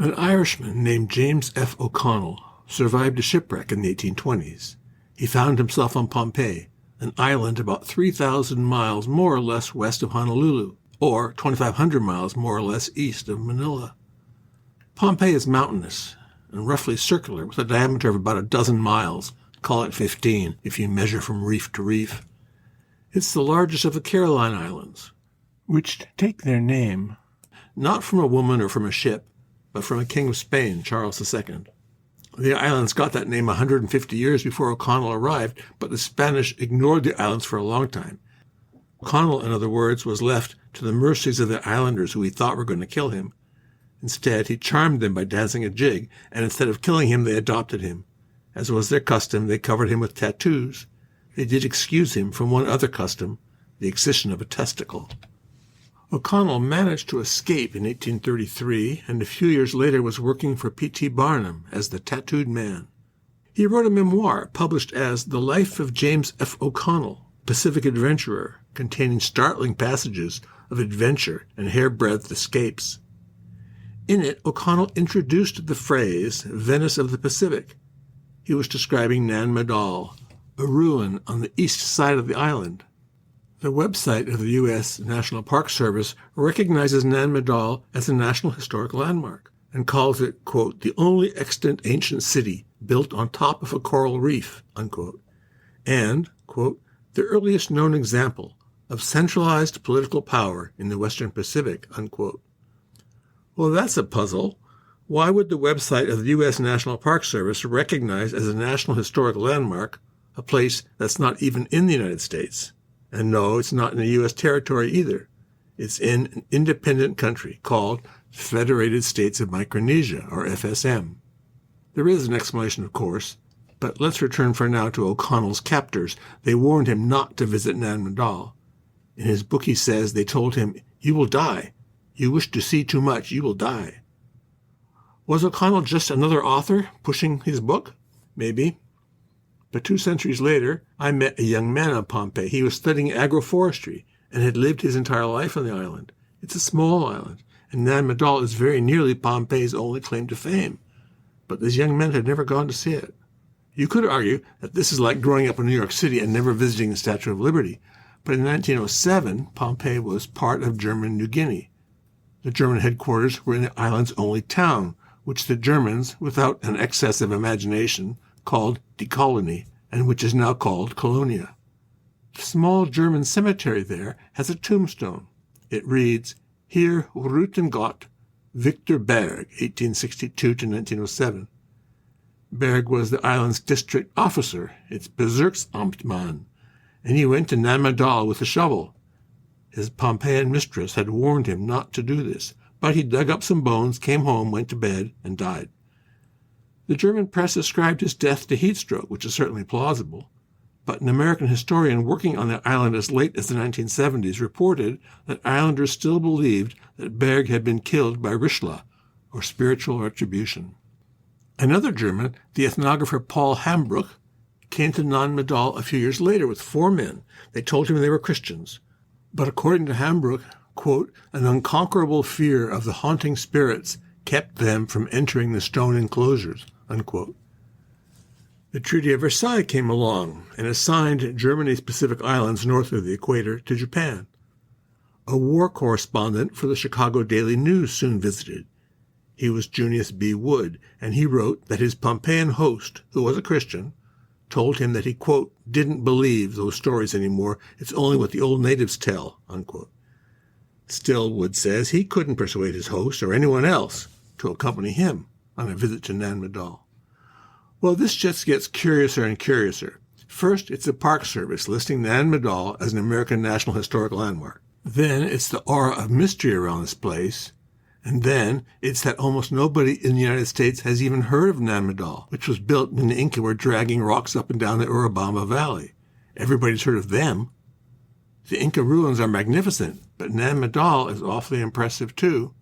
An Irishman named James F. O'Connell survived a shipwreck in the 1820s. He found himself on Pohnpei, an island about 3,000 miles more or less west of Honolulu, or 2,500 miles more or less east of Manila. Pohnpei is mountainous and roughly circular with a diameter of about a dozen miles, call it 15 if you measure from reef to reef. It's the largest of the Caroline Islands, which take their name not from a woman or from a ship, but from a king of Spain, Charles II. The islands got that name 150 years before O'Connell arrived, but the Spanish ignored the islands for a long time. O'Connell, in other words, was left to the mercies of the islanders who he thought were going to kill him. Instead, he charmed them by dancing a jig, and instead of killing him, they adopted him. As was their custom, they covered him with tattoos. They did excuse him from one other custom, the excision of a testicle. O'Connell managed to escape in 1833, and a few years later was working for P.T. Barnum as the Tattooed Man. He wrote a memoir published as The Life of James F. O'Connell, Pacific Adventurer, containing startling passages of adventure and hair-breadth escapes. In it, O'Connell introduced the phrase Venice of the Pacific. He was describing Nan Madol, a ruin on the east side of the island. The website of the U.S. National Park Service recognizes Nan Madol as a National Historic Landmark and calls it, quote, the only extant ancient city built on top of a coral reef, unquote, and, quote, the earliest known example of centralized political power in the Western Pacific, unquote. Well, that's a puzzle. Why would the website of the U.S. National Park Service recognize as a National Historic Landmark a place that's not even in the United States? And no, it's not in a U.S. territory either. It's in an independent country called Federated States of Micronesia, or FSM. There is an explanation, of course, but let's return for now to O'Connell's captors. They warned him not to visit Nan Madol. In his book he says they told him, "You will die. You wish to see too much, you will die." Was O'Connell just another author pushing his book? Maybe. But 2 centuries later, I met a young man on Pohnpei. He was studying agroforestry and had lived his entire life on the island. It's a small island, and Nan Madol is very nearly Pohnpei's only claim to fame. But this young man had never gone to see it. You could argue that this is like growing up in New York City and never visiting the Statue of Liberty. But in 1907, Pohnpei was part of German New Guinea. The German headquarters were in the island's only town, which the Germans, without an excess of imagination, called Die Colony, and which is now called Colonia. The small German cemetery there has a tombstone. It reads, Hier ruhten Gott, Victor Berg, 1862 to 1907. Berg was the island's district officer, its Bezirksamtmann, and he went to Nan Madol with a shovel. His Pohnpeian mistress had warned him not to do this, but he dug up some bones, came home, went to bed, and died. The German press ascribed his death to heat stroke, which is certainly plausible, but an American historian working on the island as late as the 1970s reported that islanders still believed that Berg had been killed by Rishla, or spiritual retribution. Another German, the ethnographer Paul Hambruch, came to Nan Madol a few years later with 4 men. They told him they were Christians. But according to Hambruch, quote, an unconquerable fear of the haunting spirits kept them from entering the stone enclosures, unquote. The Treaty of Versailles came along and assigned Germany's Pacific Islands north of the equator to Japan. A war correspondent for the Chicago Daily News soon visited. He was Junius B. Wood, and he wrote that his Pohnpeian host, who was a Christian, told him that he, quote, didn't believe those stories anymore. It's only what the old natives tell, unquote. Still, Wood says, he couldn't persuade his host or anyone else to accompany him on a visit to Nan Madol. Well, this just gets curiouser and curiouser. First, it's the Park Service listing Nan Madol as an American National Historic Landmark. Then it's the aura of mystery around this place. And then it's that almost nobody in the United States has even heard of Nan Madol, which was built when the Inca were dragging rocks up and down the Urubamba Valley. Everybody's heard of them. The Inca ruins are magnificent, but Nan Madol is awfully impressive too.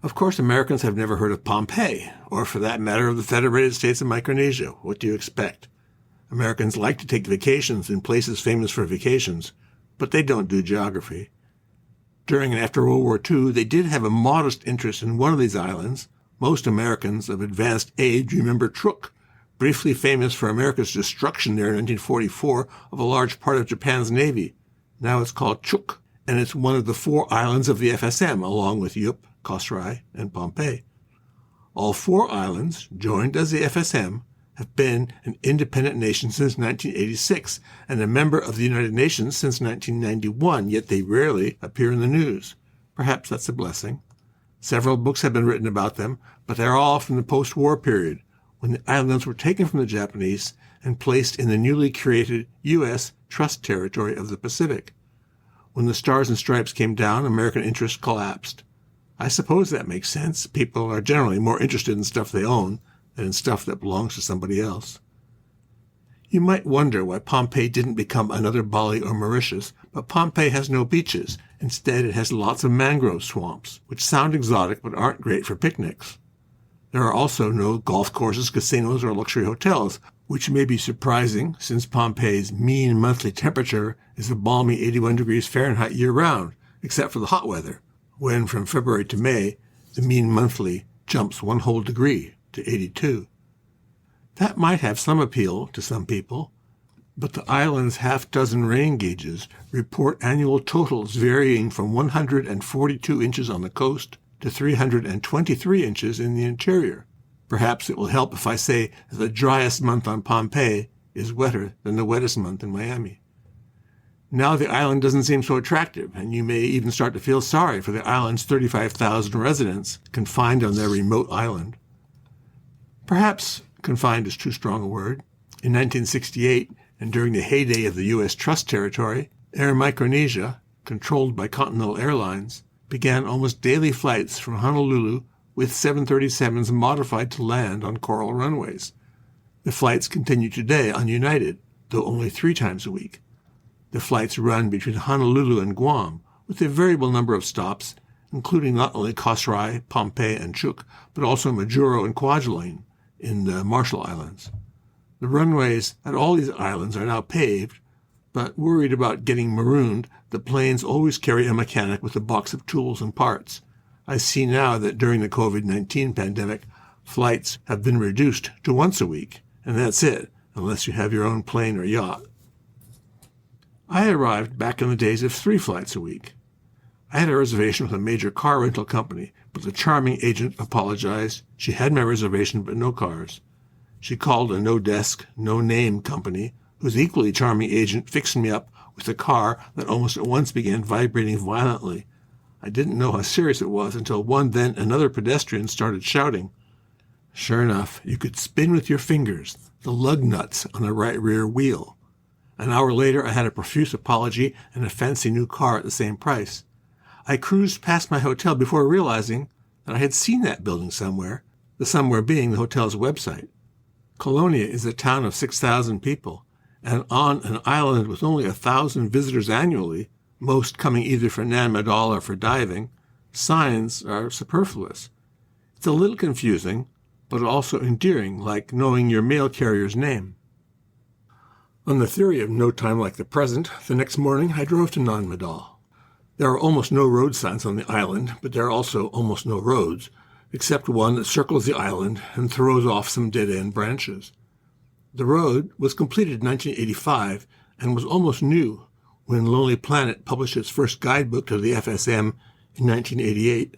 Of course, Americans have never heard of Pohnpei, or for that matter of the Federated States of Micronesia. What do you expect? Americans like to take vacations in places famous for vacations, but they don't do geography. During and after World War II, they did have a modest interest in one of these islands. Most Americans of advanced age remember Truk, briefly famous for America's destruction there in 1944 of a large part of Japan's navy. Now it's called Chuuk, and it's one of the 4 islands of the FSM, along with Yup, Kosrae, and Pohnpei. All 4 islands, joined as the FSM, have been an independent nation since 1986 and a member of the United Nations since 1991, yet they rarely appear in the news. Perhaps that's a blessing. Several books have been written about them, but they're all from the post-war period, when the islands were taken from the Japanese and placed in the newly created U.S. Trust Territory of the Pacific. When the Stars and Stripes came down, American interest collapsed. I suppose that makes sense. People are generally more interested in stuff they own than in stuff that belongs to somebody else. You might wonder why Pohnpei didn't become another Bali or Mauritius, but Pohnpei has no beaches. Instead, it has lots of mangrove swamps, which sound exotic but aren't great for picnics. There are also no golf courses, casinos, or luxury hotels, which may be surprising since Pohnpei's mean monthly temperature is a balmy 81 degrees Fahrenheit year-round, except for the hot weather, when from February to May, the mean monthly jumps 1 whole degree to 82. That might have some appeal to some people, but the island's half-dozen rain gauges report annual totals varying from 142 inches on the coast to 323 inches in the interior. Perhaps it will help if I say that the driest month on Pohnpei is wetter than the wettest month in Miami. Now the island doesn't seem so attractive, and you may even start to feel sorry for the island's 35,000 residents confined on their remote island. Perhaps confined is too strong a word. In 1968, and during the heyday of the U.S. Trust Territory, Air Micronesia, controlled by Continental Airlines, began almost daily flights from Honolulu with 737s modified to land on coral runways. The flights continue today on United, though only 3 times a week. The flights run between Honolulu and Guam, with a variable number of stops, including not only Kosrae, Pohnpei, and Chuuk, but also Majuro and Kwajalein in the Marshall Islands. The runways at all these islands are now paved, but worried about getting marooned, the planes always carry a mechanic with a box of tools and parts. I see now that during the COVID-19 pandemic, flights have been reduced to once a week, and that's it, unless you have your own plane or yacht. I arrived back in the days of 3 flights a week. I had a reservation with a major car rental company, but the charming agent apologized. She had my reservation, but no cars. She called a no-desk, no-name company, whose equally charming agent fixed me up with a car that almost at once began vibrating violently. I didn't know how serious it was until one then another pedestrian started shouting. Sure enough, you could spin with your fingers the lug nuts on the right rear wheel. An hour later, I had a profuse apology and a fancy new car at the same price. I cruised past my hotel before realizing that I had seen that building somewhere, the somewhere being the hotel's website. Colonia is a town of 6,000 people, and on an island with only 1,000 visitors annually, most coming either for Nan Madol or for diving, signs are superfluous. It's a little confusing, but also endearing, like knowing your mail carrier's name. On the theory of no time like the present, the next morning I drove to Nan Madol. There are almost no road signs on the island, but there are also almost no roads, except one that circles the island and throws off some dead-end branches. The road was completed in 1985 and was almost new when Lonely Planet published its first guidebook to the FSM in 1988.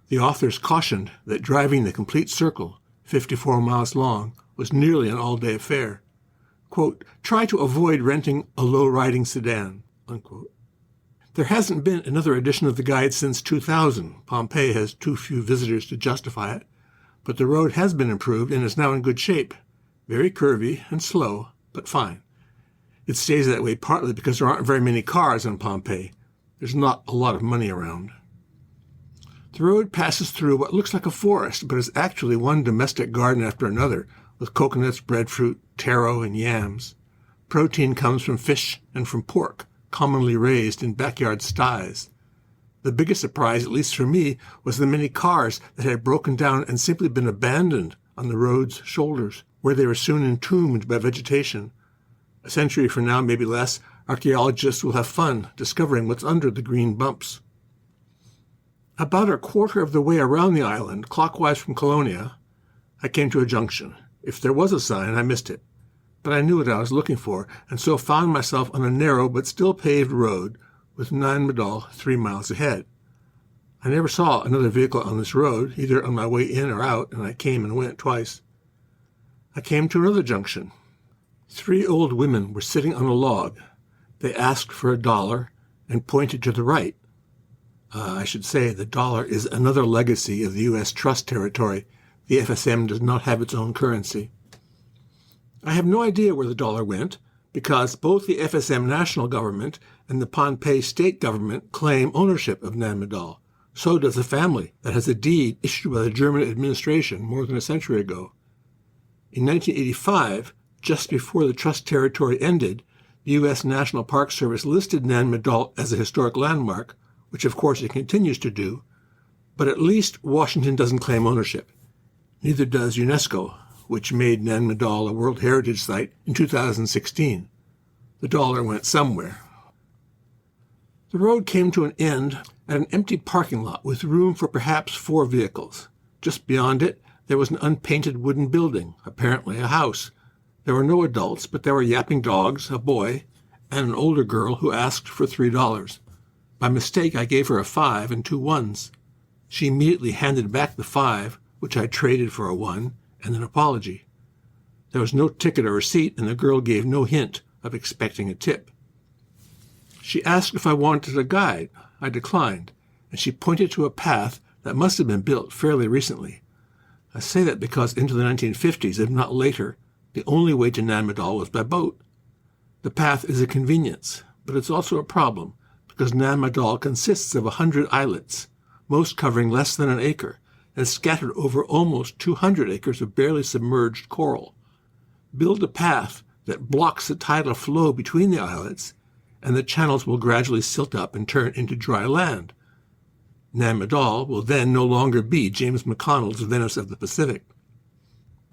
The authors cautioned that driving the complete circle, 54 miles long, was nearly an all-day affair. Quote, try to avoid renting a low-riding sedan, unquote. There hasn't been another edition of the guide since 2000. Pohnpei has too few visitors to justify it, but the road has been improved and is now in good shape. Very curvy and slow, but fine. It stays that way partly because there aren't very many cars on Pohnpei. There's not a lot of money around. The road passes through what looks like a forest, but is actually one domestic garden after another, with coconuts, breadfruit, taro, and yams. Protein comes from fish and from pork, commonly raised in backyard sties. The biggest surprise, at least for me, was the many cars that had broken down and simply been abandoned on the road's shoulders, where they were soon entombed by vegetation. A century from now, maybe less, archaeologists will have fun discovering what's under the green bumps. About a quarter of the way around the island, clockwise from Colonia, I came to a junction. If there was a sign, I missed it. But I knew what I was looking for, and so found myself on a narrow but still paved road with Nan Madol 3 miles ahead. I never saw another vehicle on this road, either on my way in or out, and I came and went twice. I came to another junction. 3 old women were sitting on a log. They asked for $1 and pointed to the right. I should say the dollar is another legacy of the U.S. trust territory. The FSM does not have its own currency. I have no idea where the dollar went, because both the FSM national government and the Pohnpei state government claim ownership of Nan Madol. So does the family that has a deed issued by the German administration more than a century ago. In 1985, just before the trust territory ended, the U.S. National Park Service listed Nan Madol as a historic landmark, which of course it continues to do, but at least Washington doesn't claim ownership. Neither does UNESCO, which made Nan Madol a World Heritage Site in 2016. The dollar went somewhere. The road came to an end at an empty parking lot with room for perhaps 4 vehicles. Just beyond it, there was an unpainted wooden building, apparently a house. There were no adults, but there were yapping dogs, a boy, and an older girl who asked for $3. By mistake, I gave her a 5 and 2 ones. She immediately handed back the 5, which I traded for a 1, and an apology. There was no ticket or receipt, and the girl gave no hint of expecting a tip. She asked if I wanted a guide. I declined, and she pointed to a path that must have been built fairly recently. I say that because into the 1950s, if not later, the only way to Nan Madol was by boat. The path is a convenience, but it's also a problem, because Nan Madol consists of 100 islets, most covering less than an acre, and scattered over almost 200 acres of barely submerged coral. Build a path that blocks the tidal flow between the islets, and the channels will gradually silt up and turn into dry land. Nan Madol will then no longer be James McConnell's Venice of the Pacific.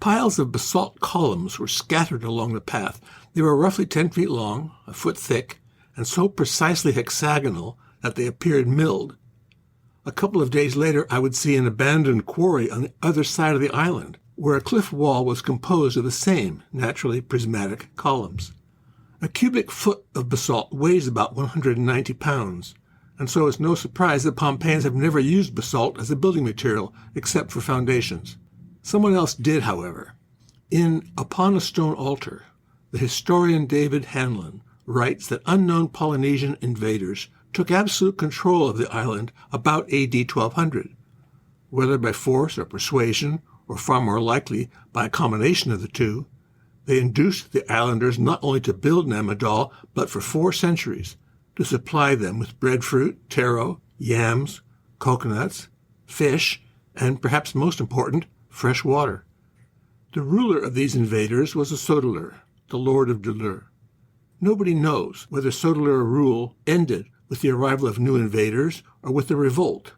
Piles of basalt columns were scattered along the path. They were roughly 10 feet long, a foot thick, and so precisely hexagonal that they appeared milled. A couple of days later, I would see an abandoned quarry on the other side of the island, where a cliff wall was composed of the same naturally prismatic columns. A cubic foot of basalt weighs about 190 pounds, and so it's no surprise that Pohnpeians have never used basalt as a building material except for foundations. Someone else did, however. In Upon a Stone Altar, the historian David Hanlon writes that unknown Polynesian invaders took absolute control of the island about AD 1200. Whether by force or persuasion, or far more likely by a combination of the two, they induced the islanders not only to build Nan Madol, but for 4 centuries, to supply them with breadfruit, taro, yams, coconuts, fish, and perhaps most important, fresh water. The ruler of these invaders was a Sodeler, the Lord of Delur. Nobody knows whether Sodeler rule ended with the arrival of new invaders or with the revolt,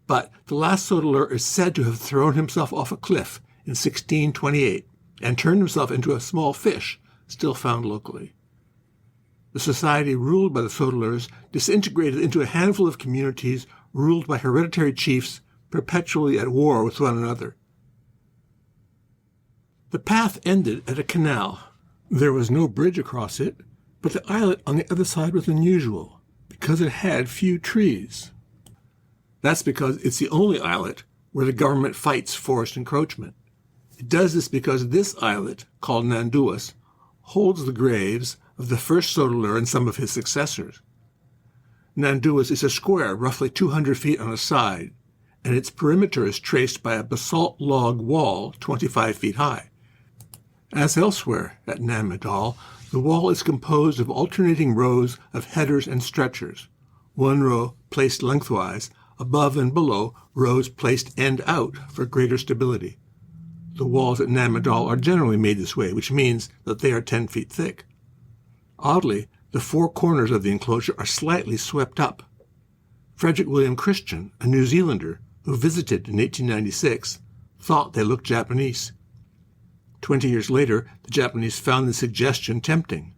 but the last Sodeler is said to have thrown himself off a cliff in 1628 and turned himself into a small fish still found locally. The society ruled by the Sodelers disintegrated into a handful of communities ruled by hereditary chiefs perpetually at war with one another. The path ended at a canal. There was no bridge across it, but the islet on the other side was unusual, because it had few trees. That's because it's the only islet where the government fights forest encroachment. It does this because this islet, called Nanduas, holds the graves of the first Sodeler and some of his successors. Nanduas is a square roughly 200 feet on a side, and its perimeter is traced by a basalt log wall 25 feet high. As elsewhere at Nan Madol, the wall is composed of alternating rows of headers and stretchers, one row placed lengthwise, above and below rows placed end out for greater stability. The walls at Nan Madol are generally made this way, which means that they are 10 feet thick. Oddly, the 4 corners of the enclosure are slightly swept up. Frederick William Christian, a New Zealander who visited in 1896, thought they looked Japanese. 20 years later, the Japanese found the suggestion tempting.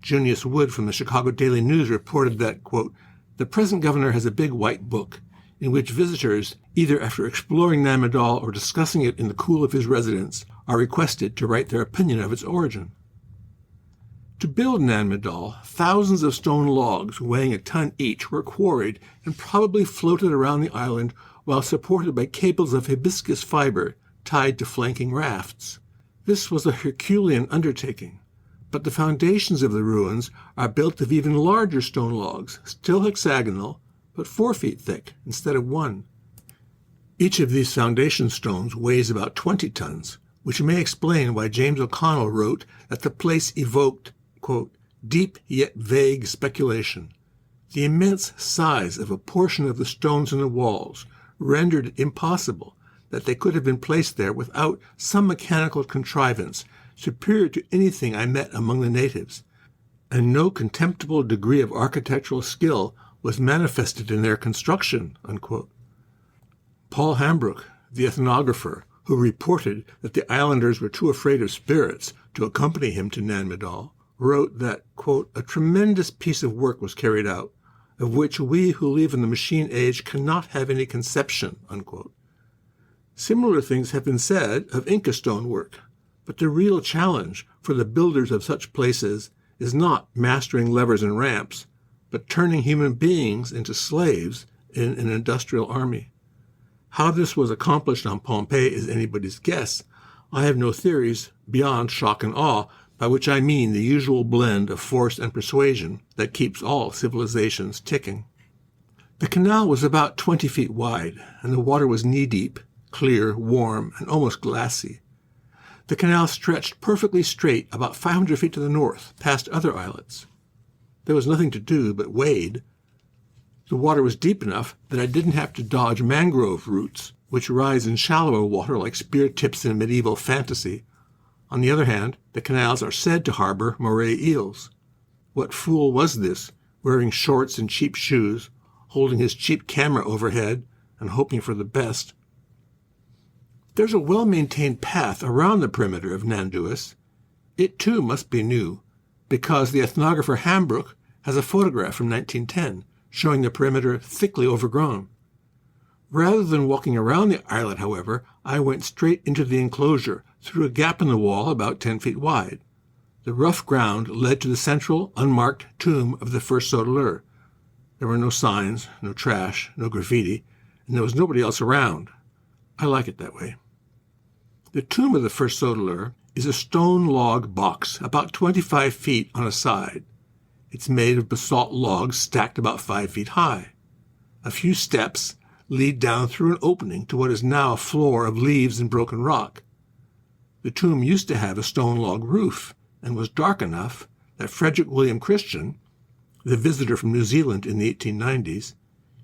Junius Wood from the Chicago Daily News reported that, quote, "The present governor has a big white book. in which visitors, either after exploring Nanmadol or discussing it in the cool of his residence, are requested to write their opinion of its origin. To build Nanmadol, thousands of stone logs weighing a ton each were quarried and probably floated around the island while supported by cables of hibiscus fiber tied to flanking rafts. This was a Herculean undertaking, but the foundations of the ruins are built of even larger stone logs, still hexagonal, but 4 feet thick instead of 1. Each of these foundation stones weighs about 20 tons, which may explain why James O'Connell wrote that the place evoked, quote, deep yet vague speculation. The immense size of a portion of the stones in the walls rendered it impossible that they could have been placed there without some mechanical contrivance superior to anything I met among the natives, and no contemptible degree of architectural skill was manifested in their construction, unquote. Paul Hambrook, the ethnographer, who reported that the islanders were too afraid of spirits to accompany him to Nanmadol, wrote that, quote, a tremendous piece of work was carried out, of which we who live in the machine age cannot have any conception, unquote. Similar things have been said of Inca stone work, but the real challenge for the builders of such places is not mastering levers and ramps, but turning human beings into slaves in an industrial army. How this was accomplished on Pohnpei is anybody's guess. I have no theories beyond shock and awe, by which I mean the usual blend of force and persuasion that keeps all civilizations ticking. The canal was about 20 feet wide, and the water was knee-deep, clear, warm, and almost glassy. The canal stretched perfectly straight about 500 feet to the north, past other islets. There was nothing to do but wade. The water was deep enough that I didn't have to dodge mangrove roots, which rise in shallower water like spear tips in medieval fantasy. On the other hand, the canals are said to harbor moray eels. What fool was this, wearing shorts and cheap shoes, holding his cheap camera overhead, and hoping for the best? There's a well-maintained path around the perimeter of Nanduis. It, too, must be new, because the ethnographer Hambrook has a photograph from 1910 showing the perimeter thickly overgrown. Rather than walking around the islet, however, I went straight into the enclosure through a gap in the wall about 10 feet wide. The rough ground led to the central, unmarked tomb of the first Sodeleur. There were no signs, no trash, no graffiti, and there was nobody else around. I like it that way. The tomb of the first Sodeleur is a stone log box about 25 feet on a side. It's made of basalt logs stacked about 5 feet high. A few steps lead down through an opening to what is now a floor of leaves and broken rock. The tomb used to have a stone log roof and was dark enough that Frederick William Christian, the visitor from New Zealand in the 1890s,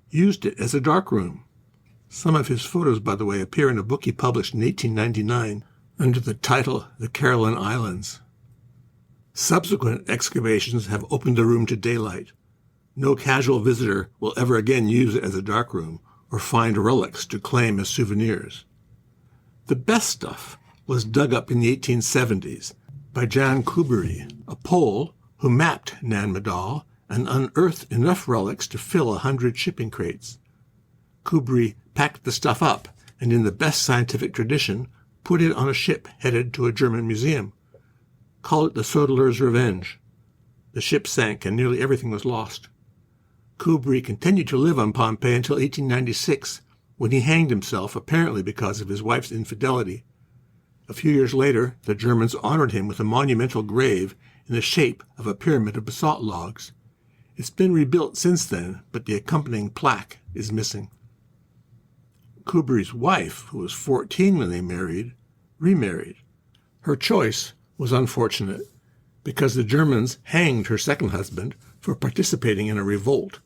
used it as a darkroom. Some of his photos, by the way, appear in a book he published in 1899 under the title The Caroline Islands. Subsequent excavations have opened the room to daylight. No casual visitor will ever again use it as a darkroom or find relics to claim as souvenirs. The best stuff was dug up in the 1870s by Jan Kuberi, a Pole who mapped Nanmadol and unearthed enough relics to fill 100 shipping crates. Kuberi packed the stuff up and, in the best scientific tradition, put it on a ship headed to a German museum. Call it the Sodeleur's Revenge. The ship sank and nearly everything was lost. Kuberi continued to live on Pohnpei until 1896, when he hanged himself, apparently because of his wife's infidelity. A few years later, the Germans honored him with a monumental grave in the shape of a pyramid of basalt logs. It's been rebuilt since then, but the accompanying plaque is missing. Kuberi's wife, who was 14 when they married, remarried. Her choice was unfortunate, because the Germans hanged her second husband for participating in a revolt.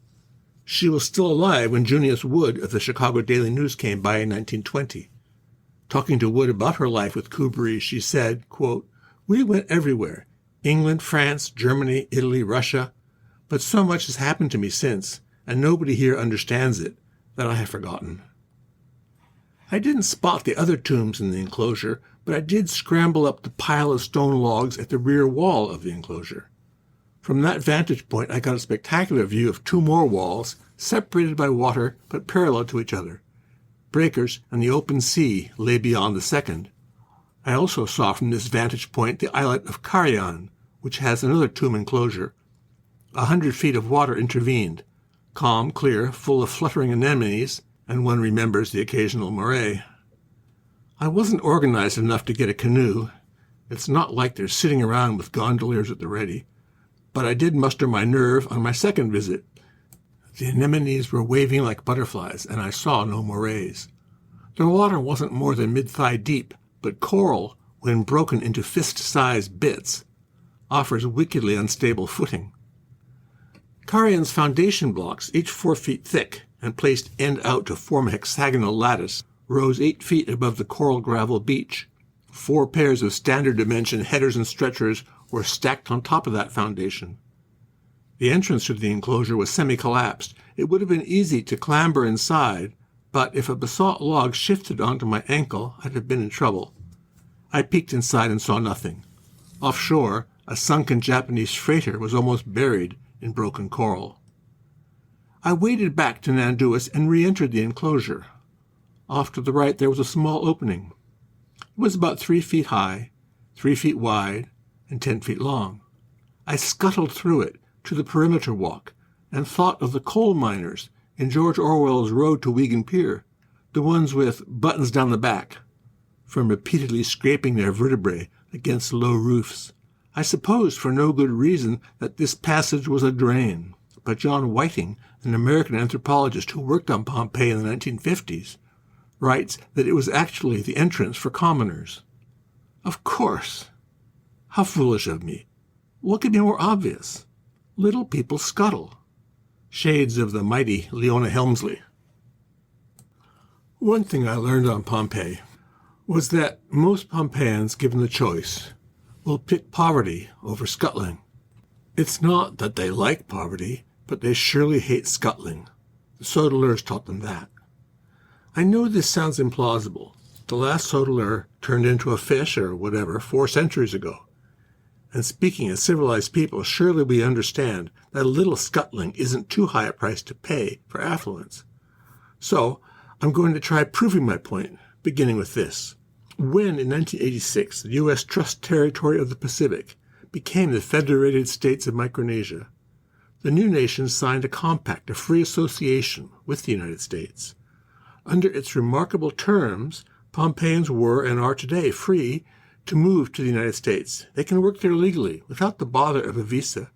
She was still alive when Junius Wood of the Chicago Daily News came by in 1920. Talking to Wood about her life with Kuberi, she said, quote, "We went everywhere, England, France, Germany, Italy, Russia, but so much has happened to me since, and nobody here understands it, that I have forgotten." I didn't spot the other tombs in the enclosure, but I did scramble up the pile of stone logs at the rear wall of the enclosure. From that vantage point, I got a spectacular view of 2 more walls separated by water but parallel to each other. Breakers and the open sea lay beyond the second. I also saw from this vantage point the islet of Carrion, which has another tomb enclosure. 100 feet of water intervened, calm, clear, full of fluttering anemones, and one remembers the occasional moray. I wasn't organized enough to get a canoe. It's not like they're sitting around with gondoliers at the ready. But I did muster my nerve on my second visit. The anemones were waving like butterflies, and I saw no morays. The water wasn't more than mid-thigh deep, but coral, when broken into fist-sized bits, offers wickedly unstable footing. Carrion's foundation blocks, each 4 feet thick and placed end out to form a hexagonal lattice, rose 8 feet above the coral gravel beach. 4 pairs of standard dimension headers and stretchers were stacked on top of that foundation. The entrance to the enclosure was semi-collapsed. It would have been easy to clamber inside, but if a basalt log shifted onto my ankle, I'd have been in trouble. I peeked inside and saw nothing. Offshore, a sunken Japanese freighter was almost buried in broken coral. I waded back to Nanduis and re-entered the enclosure. Off to the right there was a small opening. It was about 3 feet high, 3 feet wide, and 10 feet long. I scuttled through it to the perimeter walk and thought of the coal miners in George Orwell's Road to Wigan Pier, the ones with buttons down the back, from repeatedly scraping their vertebrae against low roofs. I supposed for no good reason that this passage was a drain, but John Whiting, an American anthropologist who worked on Pohnpei in the 1950s, writes that it was actually the entrance for commoners. Of course. How foolish of me. What could be more obvious? Little people scuttle. Shades of the mighty Leona Helmsley. One thing I learned on Pohnpei was that most Pohnpeians, given the choice, will pick poverty over scuttling. It's not that they like poverty, but they surely hate scuttling. The Sodelers taught them that. I know this sounds implausible. The last Sodeler turned into a fish or whatever 4 centuries ago. And speaking as civilized people, surely we understand that a little scuttling isn't too high a price to pay for affluence. So, I'm going to try proving my point, beginning with this. When, in 1986, the U.S. Trust Territory of the Pacific became the Federated States of Micronesia, the new nation signed a compact of free association with the United States. Under its remarkable terms, Pohnpeians were and are today free to move to the United States. They can work there legally without the bother of a visa.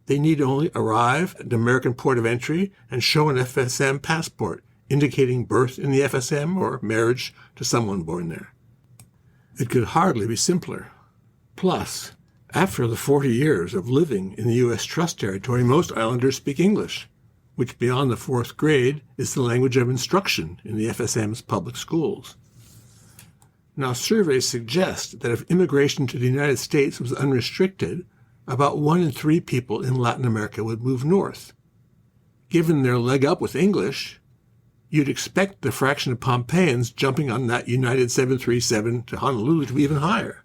They need only arrive at the American port of entry and show an FSM passport indicating birth in the FSM or marriage to someone born there. It could hardly be simpler. Plus, after the 40 years of living in the U.S. Trust Territory, most islanders speak English, which beyond the 4th grade is the language of instruction in the FSM's public schools. Now, surveys suggest that if immigration to the United States was unrestricted, about 1 in 3 people in Latin America would move north. Given their leg up with English, you'd expect the fraction of Pohnpeians jumping on that United 737 to Honolulu to be even higher.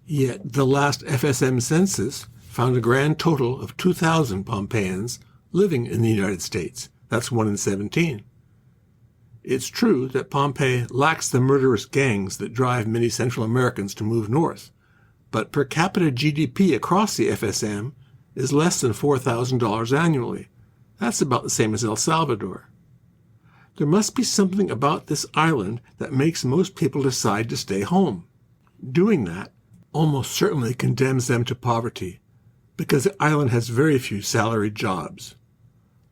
Yet the last FSM census found a grand total of 2,000 Pohnpeians living in the United States. That's 1 in 17. It's true that Pohnpei lacks the murderous gangs that drive many Central Americans to move north, but per capita GDP across the FSM is less than $4,000 annually. That's about the same as El Salvador. There must be something about this island that makes most people decide to stay home. Doing that almost certainly condemns them to poverty, because the island has very few salaried jobs.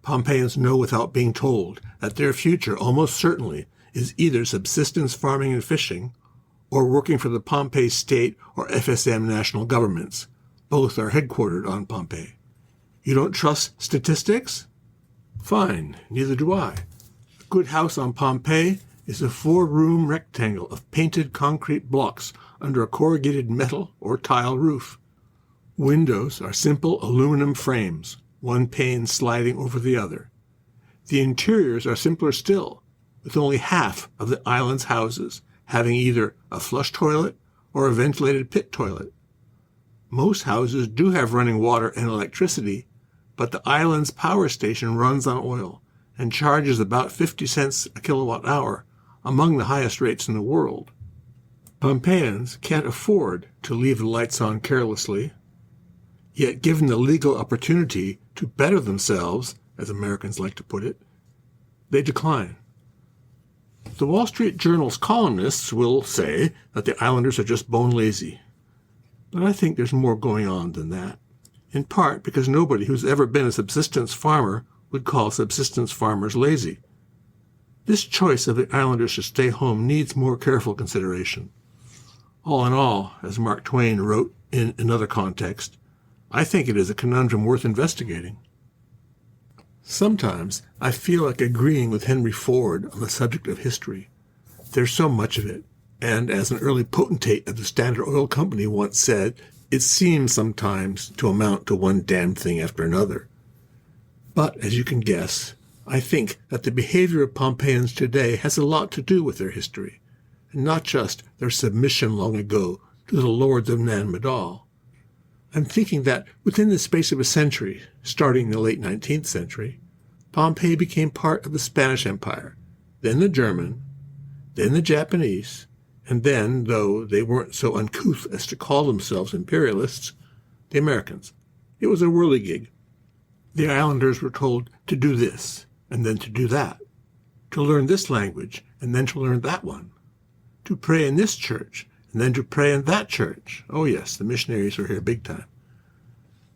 Pohnpeians know without being told that their future almost certainly is either subsistence farming and fishing or working for the Pohnpei state or FSM national governments. Both are headquartered on Pohnpei. You don't trust statistics? Fine, neither do I. A good house on Pohnpei is a 4-room rectangle of painted concrete blocks under a corrugated metal or tile roof. Windows are simple aluminum frames, one pane sliding over the other. The interiors are simpler still, with only half of the island's houses having either a flush toilet or a ventilated pit toilet. Most houses do have running water and electricity, but the island's power station runs on oil, and charges about 50 cents a kilowatt hour, among the highest rates in the world. Pohnpeians can't afford to leave the lights on carelessly, yet given the legal opportunity to better themselves, as Americans like to put it, they decline. The Wall Street Journal's columnists will say that the islanders are just bone lazy. But I think there's more going on than that, in part because nobody who's ever been a subsistence farmer would call subsistence farmers lazy. This choice of the islanders to stay home needs more careful consideration. All in all, as Mark Twain wrote in another context, I think it is a conundrum worth investigating. Sometimes I feel like agreeing with Henry Ford on the subject of history. There's so much of it, and as an early potentate of the Standard Oil Company once said, it seems sometimes to amount to one damn thing after another. But, as you can guess, I think that the behavior of Pohnpeians today has a lot to do with their history, and not just their submission long ago to the lords of Nan Madol. I'm thinking that within the space of a century, starting in the late 19th century, Pohnpei became part of the Spanish Empire, then the German, then the Japanese, and then, though they weren't so uncouth as to call themselves imperialists, the Americans. It was a whirligig. The islanders were told to do this, and then to do that, to learn this language, and then to learn that one, to pray in this church, and then to pray in that church. Oh yes, the missionaries were here big time.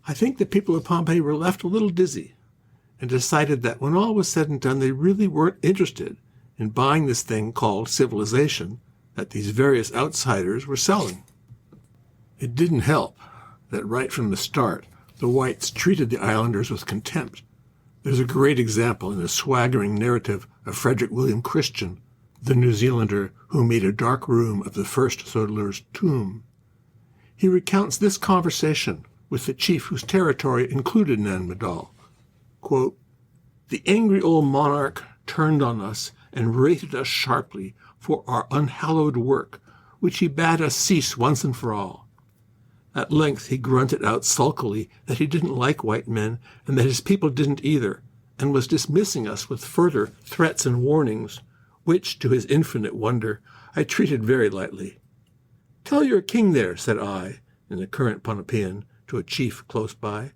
I think the people of Pohnpei were left a little dizzy, and decided that when all was said and done, they really weren't interested in buying this thing called civilization that these various outsiders were selling. It didn't help that right from the start, the whites treated the islanders with contempt. There's a great example in the swaggering narrative of Frederick William Christian, the New Zealander who made a dark room of the first settler's tomb. He recounts this conversation with the chief whose territory included Nan Madol. Quote, "The angry old monarch turned on us and rated us sharply for our unhallowed work, which he bade us cease once and for all. At length he grunted out sulkily that he didn't like white men and that his people didn't either, and was dismissing us with further threats and warnings, which, to his infinite wonder, I treated very lightly. 'Tell your king there,' said I, in the current Pohnpeian, to a chief close by,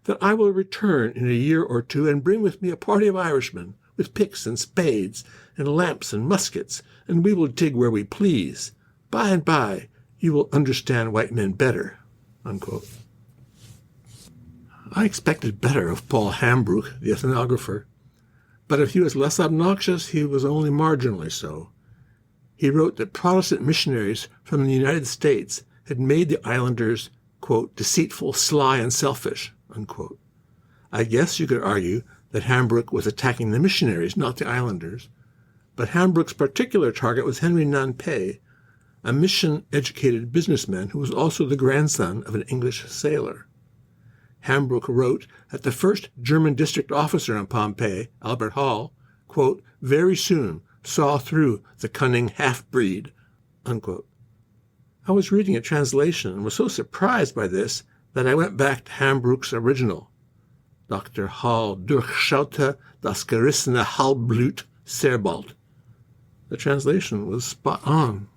'that I will return in a year or two and bring with me a party of Irishmen, with picks and spades, and lamps and muskets, and we will dig where we please. By and by you will understand white men better.'" Unquote. I expected better of Paul Hambrook, the ethnographer, but if he was less obnoxious, he was only marginally so. He wrote that Protestant missionaries from the United States had made the islanders, quote, "deceitful, sly, and selfish," unquote. I guess you could argue that Hambrook was attacking the missionaries, not the islanders, but Hambrook's particular target was Henry Pohnpei, a mission-educated businessman who was also the grandson of an English sailor. Hambrook wrote that the first German district officer in Pohnpei, Albert Hall, quote, "very soon saw through the cunning half-breed," unquote. I was reading a translation and was so surprised by this that I went back to Hambrook's original. Dr. Hall durchschaute das gerissene Halbblut sehr bald. The translation was spot on.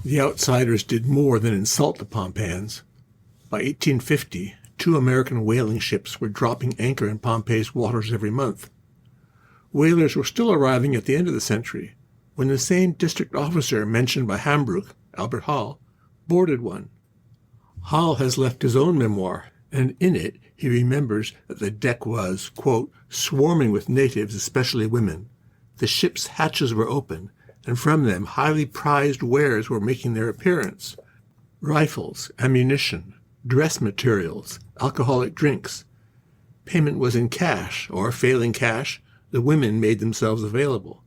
The outsiders did more than insult the Pohnpeians. By 1850, 2 American whaling ships were dropping anchor in Pohnpei's waters every month. Whalers were still arriving at the end of the century, when the same district officer mentioned by Hambrook, Albert Hall, boarded one. Hall has left his own memoir, and in it he remembers that the deck was, quote, "swarming with natives, especially women. The ship's hatches were open, and from them highly prized wares were making their appearance. Rifles, ammunition, dress materials, alcoholic drinks. Payment was in cash, or, failing cash, the women made themselves available.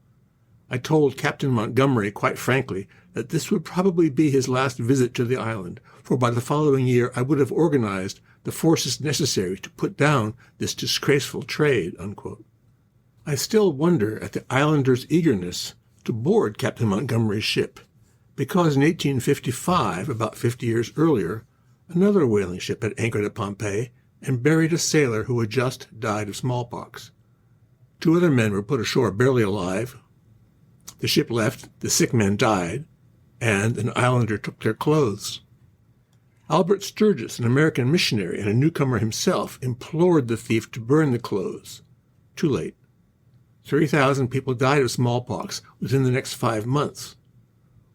I told Captain Montgomery quite frankly that this would probably be his last visit to the island, for by the following year I would have organized the forces necessary to put down this disgraceful trade," unquote. I still wonder at the islanders' eagerness to board Captain Montgomery's ship, because in 1855, about 50 years earlier, another whaling ship had anchored at Pohnpei and buried a sailor who had just died of smallpox. 2 other men were put ashore barely alive. The ship left, the sick men died, and an islander took their clothes. Albert Sturgis, an American missionary and a newcomer himself, implored the thief to burn the clothes. Too late. 3,000 people died of smallpox within the next 5 months.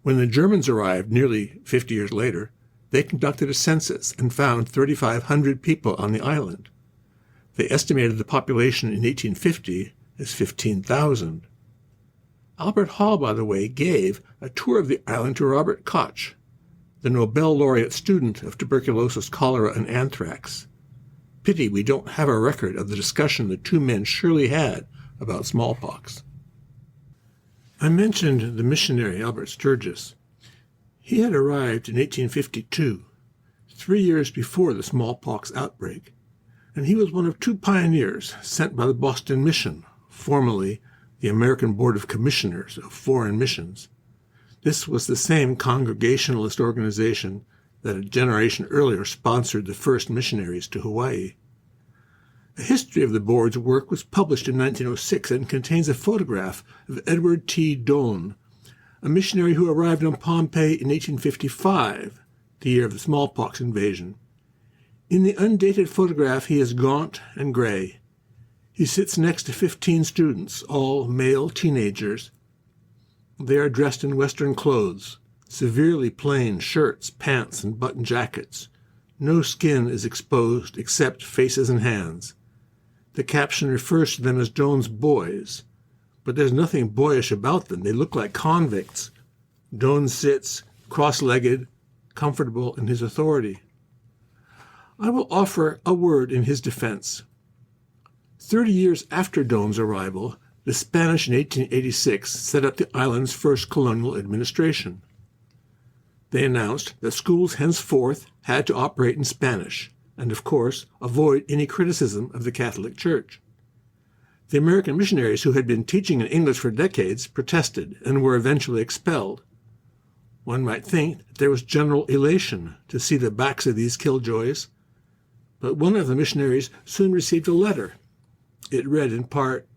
When the Germans arrived nearly 50 years later, they conducted a census and found 3,500 people on the island. They estimated the population in 1850 as 15,000. Albert Hall, by the way, gave a tour of the island to Robert Koch, the Nobel laureate student of tuberculosis, cholera, and anthrax. Pity we don't have a record of the discussion the 2 men surely had about smallpox. I mentioned the missionary Albert Sturgis. He had arrived in 1852, 3 years before the smallpox outbreak, and he was one of 2 pioneers sent by the Boston Mission, formerly the American Board of Commissioners of Foreign Missions. This was the same Congregationalist organization that a generation earlier sponsored the first missionaries to Hawaii. A history of the board's work was published in 1906 and contains a photograph of Edward T. Doane, a missionary who arrived on Pohnpei in 1855, the year of the smallpox invasion. In the undated photograph, he is gaunt and gray. He sits next to 15 students, all male teenagers. They are dressed in Western clothes, severely plain shirts, pants, and button jackets. No skin is exposed except faces and hands. The caption refers to them as Doane's boys, but there's nothing boyish about them. They look like convicts. Doane sits, cross-legged, comfortable in his authority. I will offer a word in his defense. 30 years after Doane's arrival, the Spanish in 1886 set up the island's first colonial administration. They announced that schools henceforth had to operate in Spanish, and of course avoid any criticism of the Catholic Church. The American missionaries who had been teaching in English for decades protested and were eventually expelled. One might think that there was general elation to see the backs of these killjoys, but one of the missionaries soon received a letter. It read in part,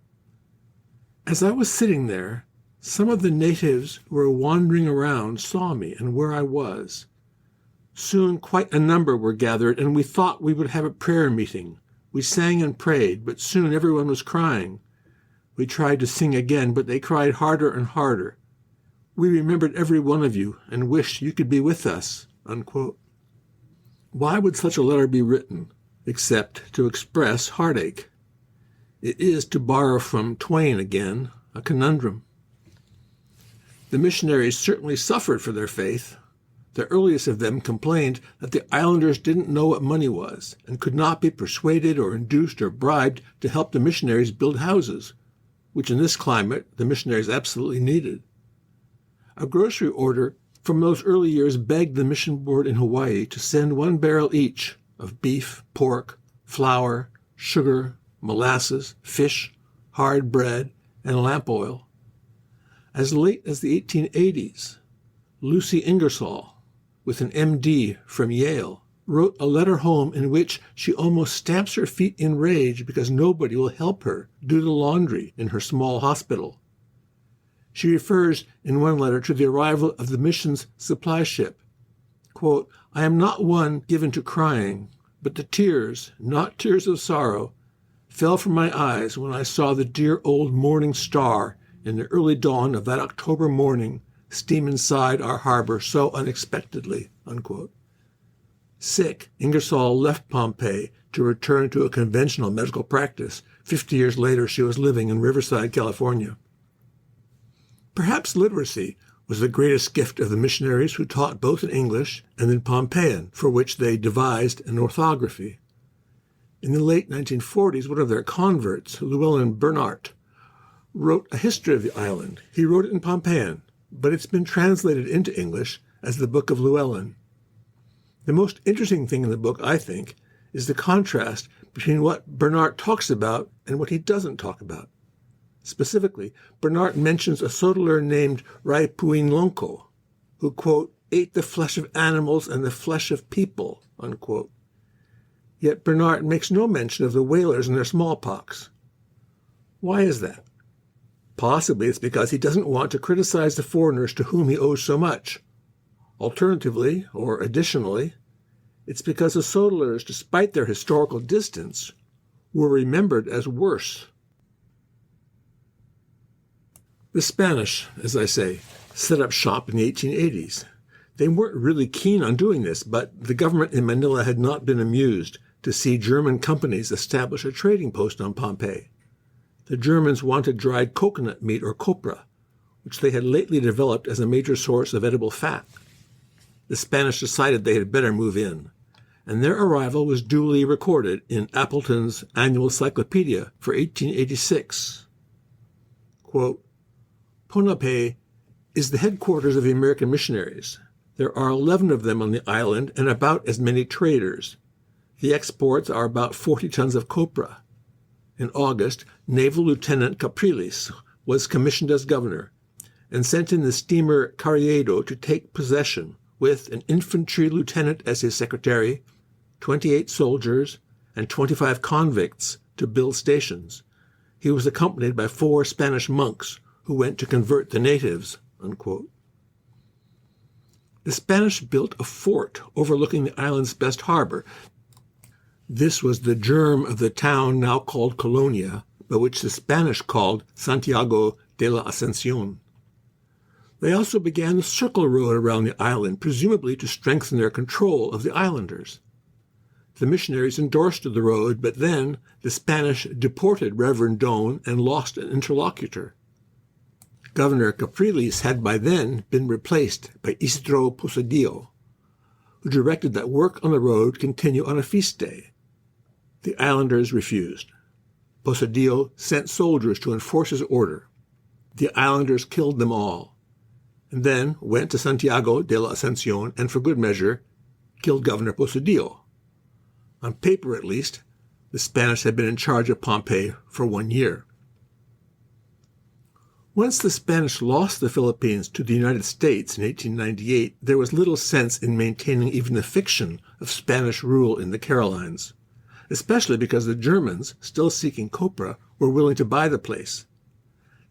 "As I was sitting there, some of the natives who were wandering around saw me and where I was. Soon quite a number were gathered, and we thought we would have a prayer meeting. We sang and prayed, but soon everyone was crying. We tried to sing again, but they cried harder and harder. We remembered every one of you and wished you could be with us." Unquote. Why would such a letter be written, except to express heartache? It is, to borrow from Twain again, a conundrum. The missionaries certainly suffered for their faith. The earliest of them complained that the islanders didn't know what money was and could not be persuaded or induced or bribed to help the missionaries build houses, which in this climate the missionaries absolutely needed. A grocery order from those early years begged the mission board in Hawaii to send 1 barrel each of beef, pork, flour, sugar, molasses, fish, hard bread, and lamp oil. As late as the 1880s, Lucy Ingersoll, with an M.D. from Yale, wrote a letter home in which she almost stamps her feet in rage because nobody will help her do the laundry in her small hospital. She refers in one letter to the arrival of the mission's supply ship. Quote, "I am not one given to crying, but the tears, not tears of sorrow, fell from my eyes when I saw the dear old morning star in the early dawn of that October morning steam inside our harbor so unexpectedly." Unquote. Sick, Ingersoll left Pohnpei to return to a conventional medical practice. 50 years later, she was living in Riverside, California. Perhaps literacy was the greatest gift of the missionaries who taught both in English and in Pohnpeian, for which they devised an orthography. In the late 1940s, one of their converts, Llewellyn Bernhardt, wrote a history of the island. He wrote it in Pohnpeian, but it's been translated into English as the Book of Llewellyn. The most interesting thing in the book, I think, is the contrast between what Bernhardt talks about and what he doesn't talk about. Specifically, Bernhardt mentions a soteler named Raipuinlonko, who, quote, "ate the flesh of animals and the flesh of people," unquote. Yet Bernhardt makes no mention of the whalers and their smallpox. Why is that? Possibly it's because he doesn't want to criticize the foreigners to whom he owes so much. Alternatively, or additionally, it's because the settlers, despite their historical distance, were remembered as worse. The Spanish, as I say, set up shop in the 1880s. They weren't really keen on doing this, but the government in Manila had not been amused to see German companies establish a trading post on Pohnpei. The Germans wanted dried coconut meat or copra, which they had lately developed as a major source of edible fat. The Spanish decided they had better move in, and their arrival was duly recorded in Appleton's Annual Cyclopedia for 1886. Quote, Pohnpei is the headquarters of the American missionaries. There are 11 of them on the island and about as many traders. The exports are about 40 tons of copra. In August, Naval Lieutenant Capriles was commissioned as governor and sent in the steamer Carriedo to take possession with an infantry lieutenant as his secretary, 28 soldiers, and 25 convicts to build stations. He was accompanied by 4 Spanish monks who went to convert the natives. Unquote. The Spanish built a fort overlooking the island's best harbor. This was the germ of the town now called Colonia, but which the Spanish called Santiago de la Ascensión. They also began the circle road around the island, presumably to strengthen their control of the islanders. The missionaries endorsed the road, but then the Spanish deported Reverend Doane and lost an interlocutor. Governor Capriles had by then been replaced by Isidro Posadillo, who directed that work on the road continue on a feast day. The islanders refused. Posadillo sent soldiers to enforce his order. The islanders killed them all, and then went to Santiago de la Ascensión and, for good measure, killed Governor Posadillo. On paper, at least, the Spanish had been in charge of Pohnpei for 1 year. Once the Spanish lost the Philippines to the United States in 1898, there was little sense in maintaining even the fiction of Spanish rule in the Carolines, especially because the Germans, still seeking copra, were willing to buy the place.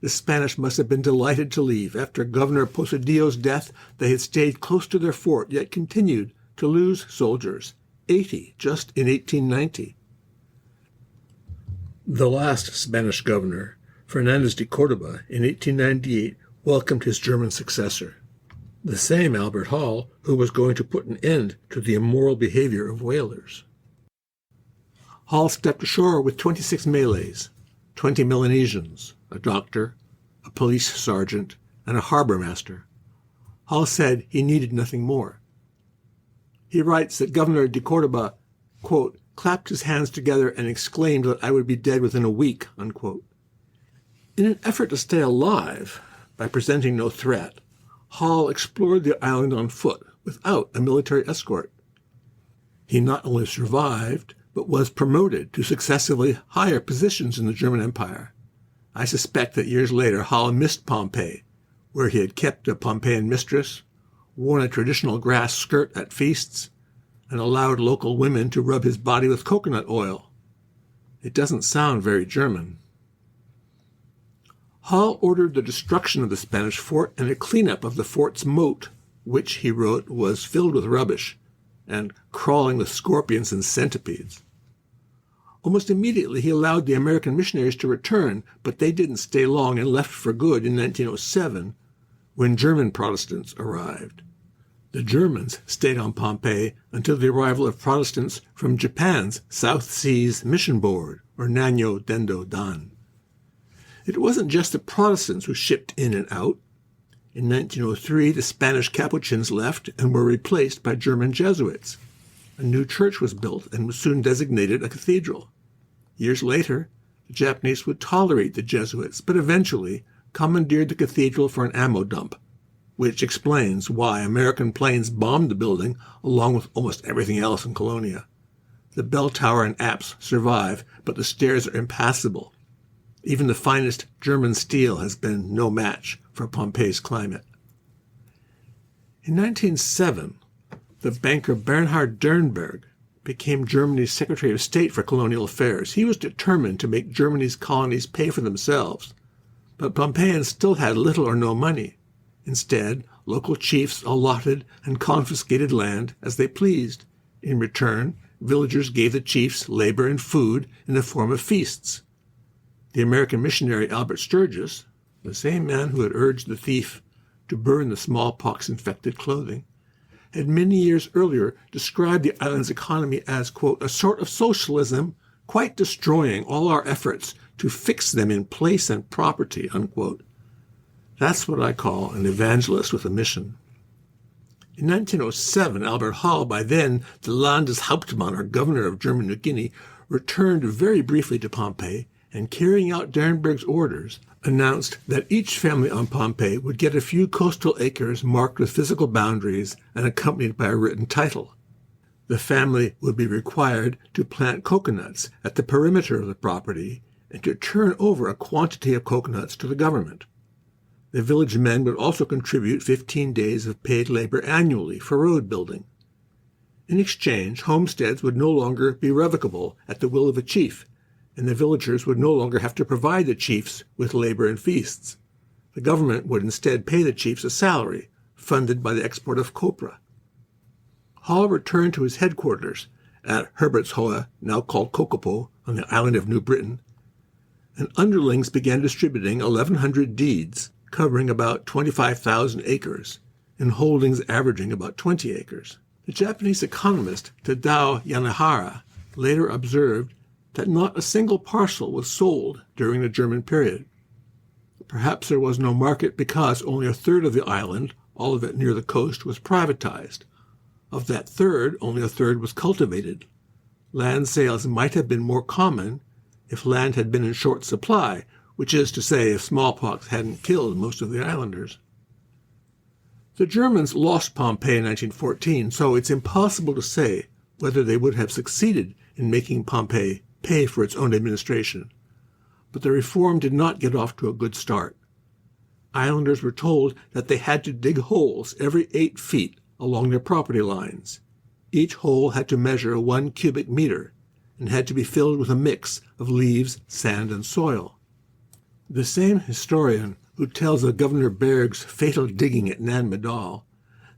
The Spanish must have been delighted to leave. After Governor Posadillo's death, they had stayed close to their fort, yet continued to lose soldiers, 80 just in 1890. The last Spanish governor, Fernandez de Córdoba, in 1898, welcomed his German successor, the same Albert Hall who was going to put an end to the immoral behavior of whalers. Hall stepped ashore with 26 Malays, 20 Melanesians, a doctor, a police sergeant, and a harbor master. Hall said he needed nothing more. He writes that Governor de Córdoba, quote, clapped his hands together and exclaimed that I would be dead within a week, unquote. In an effort to stay alive, by presenting no threat, Hall explored the island on foot without a military escort. He not only survived, but was promoted to successively higher positions in the German Empire. I suspect that years later Hall missed Pohnpei, where he had kept a Pohnpeian mistress, worn a traditional grass skirt at feasts, and allowed local women to rub his body with coconut oil. It doesn't sound very German. Hall ordered the destruction of the Spanish fort and a cleanup of the fort's moat, which, he wrote, was filled with rubbish and crawling with scorpions and centipedes. Almost immediately he allowed the American missionaries to return, but they didn't stay long and left for good in 1907, when German Protestants arrived. The Germans stayed on Pohnpei until the arrival of Protestants from Japan's South Seas Mission Board, or Nanyo Dendo Dan. It wasn't just the Protestants who shipped in and out. In 1903, the Spanish Capuchins left and were replaced by German Jesuits. A new church was built and was soon designated a cathedral. Years later, the Japanese would tolerate the Jesuits, but eventually commandeered the cathedral for an ammo dump, which explains why American planes bombed the building along with almost everything else in Colonia. The bell tower and apse survive, but the stairs are impassable. Even the finest German steel has been no match for Pohnpei's climate. In 1907, the banker Bernhard Dernberg became Germany's Secretary of State for Colonial Affairs. He was determined to make Germany's colonies pay for themselves. But Pohnpeians still had little or no money. Instead, local chiefs allotted and confiscated land as they pleased. In return, villagers gave the chiefs labor and food in the form of feasts. The American missionary Albert Sturgis, the same man who had urged the thief to burn the smallpox-infected clothing, had many years earlier described the island's economy as, quote, a sort of socialism quite destroying all our efforts to fix them in place and property, unquote. That's what I call an evangelist with a mission. In 1907, Albert Hall, by then the Landeshauptmann, or governor of German New Guinea, returned very briefly to Pohnpei and, carrying out Derenberg's orders, announced that each family on Pohnpei would get a few coastal acres marked with physical boundaries and accompanied by a written title. The family would be required to plant coconuts at the perimeter of the property and to turn over a quantity of coconuts to the government. The village men would also contribute 15 days of paid labor annually for road building. In exchange, homesteads would no longer be revocable at the will of a chief, and the villagers would no longer have to provide the chiefs with labor and feasts. The government would instead pay the chiefs a salary, funded by the export of copra. Hall returned to his headquarters at Herbertshohe, now called Kokopo, on the island of New Britain, and underlings began distributing 1,100 deeds, covering about 25,000 acres, in holdings averaging about 20 acres. The Japanese economist Tadao Yanahara later observed that not a single parcel was sold during the German period. Perhaps there was no market because only a third of the island, all of it near the coast, was privatized. Of that third, only a third was cultivated. Land sales might have been more common if land had been in short supply, which is to say if smallpox hadn't killed most of the islanders. The Germans lost Pohnpei in 1914, so it's impossible to say whether they would have succeeded in making Pohnpei pay for its own administration. But the reform did not get off to a good start. Islanders were told that they had to dig holes every 8 feet along their property lines. Each hole had to measure 1 cubic meter and had to be filled with a mix of leaves, sand, and soil. The same historian who tells of Governor Berg's fatal digging at Nan Madol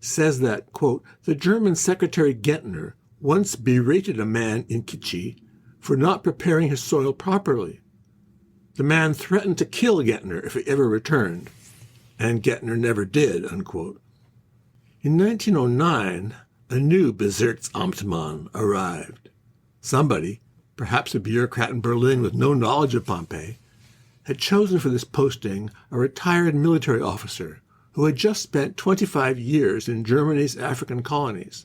says that, quote, the German Secretary Gentner once berated a man in Kichi for not preparing his soil properly. The man threatened to kill Gentner if he ever returned, and Gentner never did, unquote. In 1909, a new Bezirksamtmann arrived. Somebody, perhaps a bureaucrat in Berlin with no knowledge of Pohnpei, had chosen for this posting a retired military officer who had just spent 25 years in Germany's African colonies.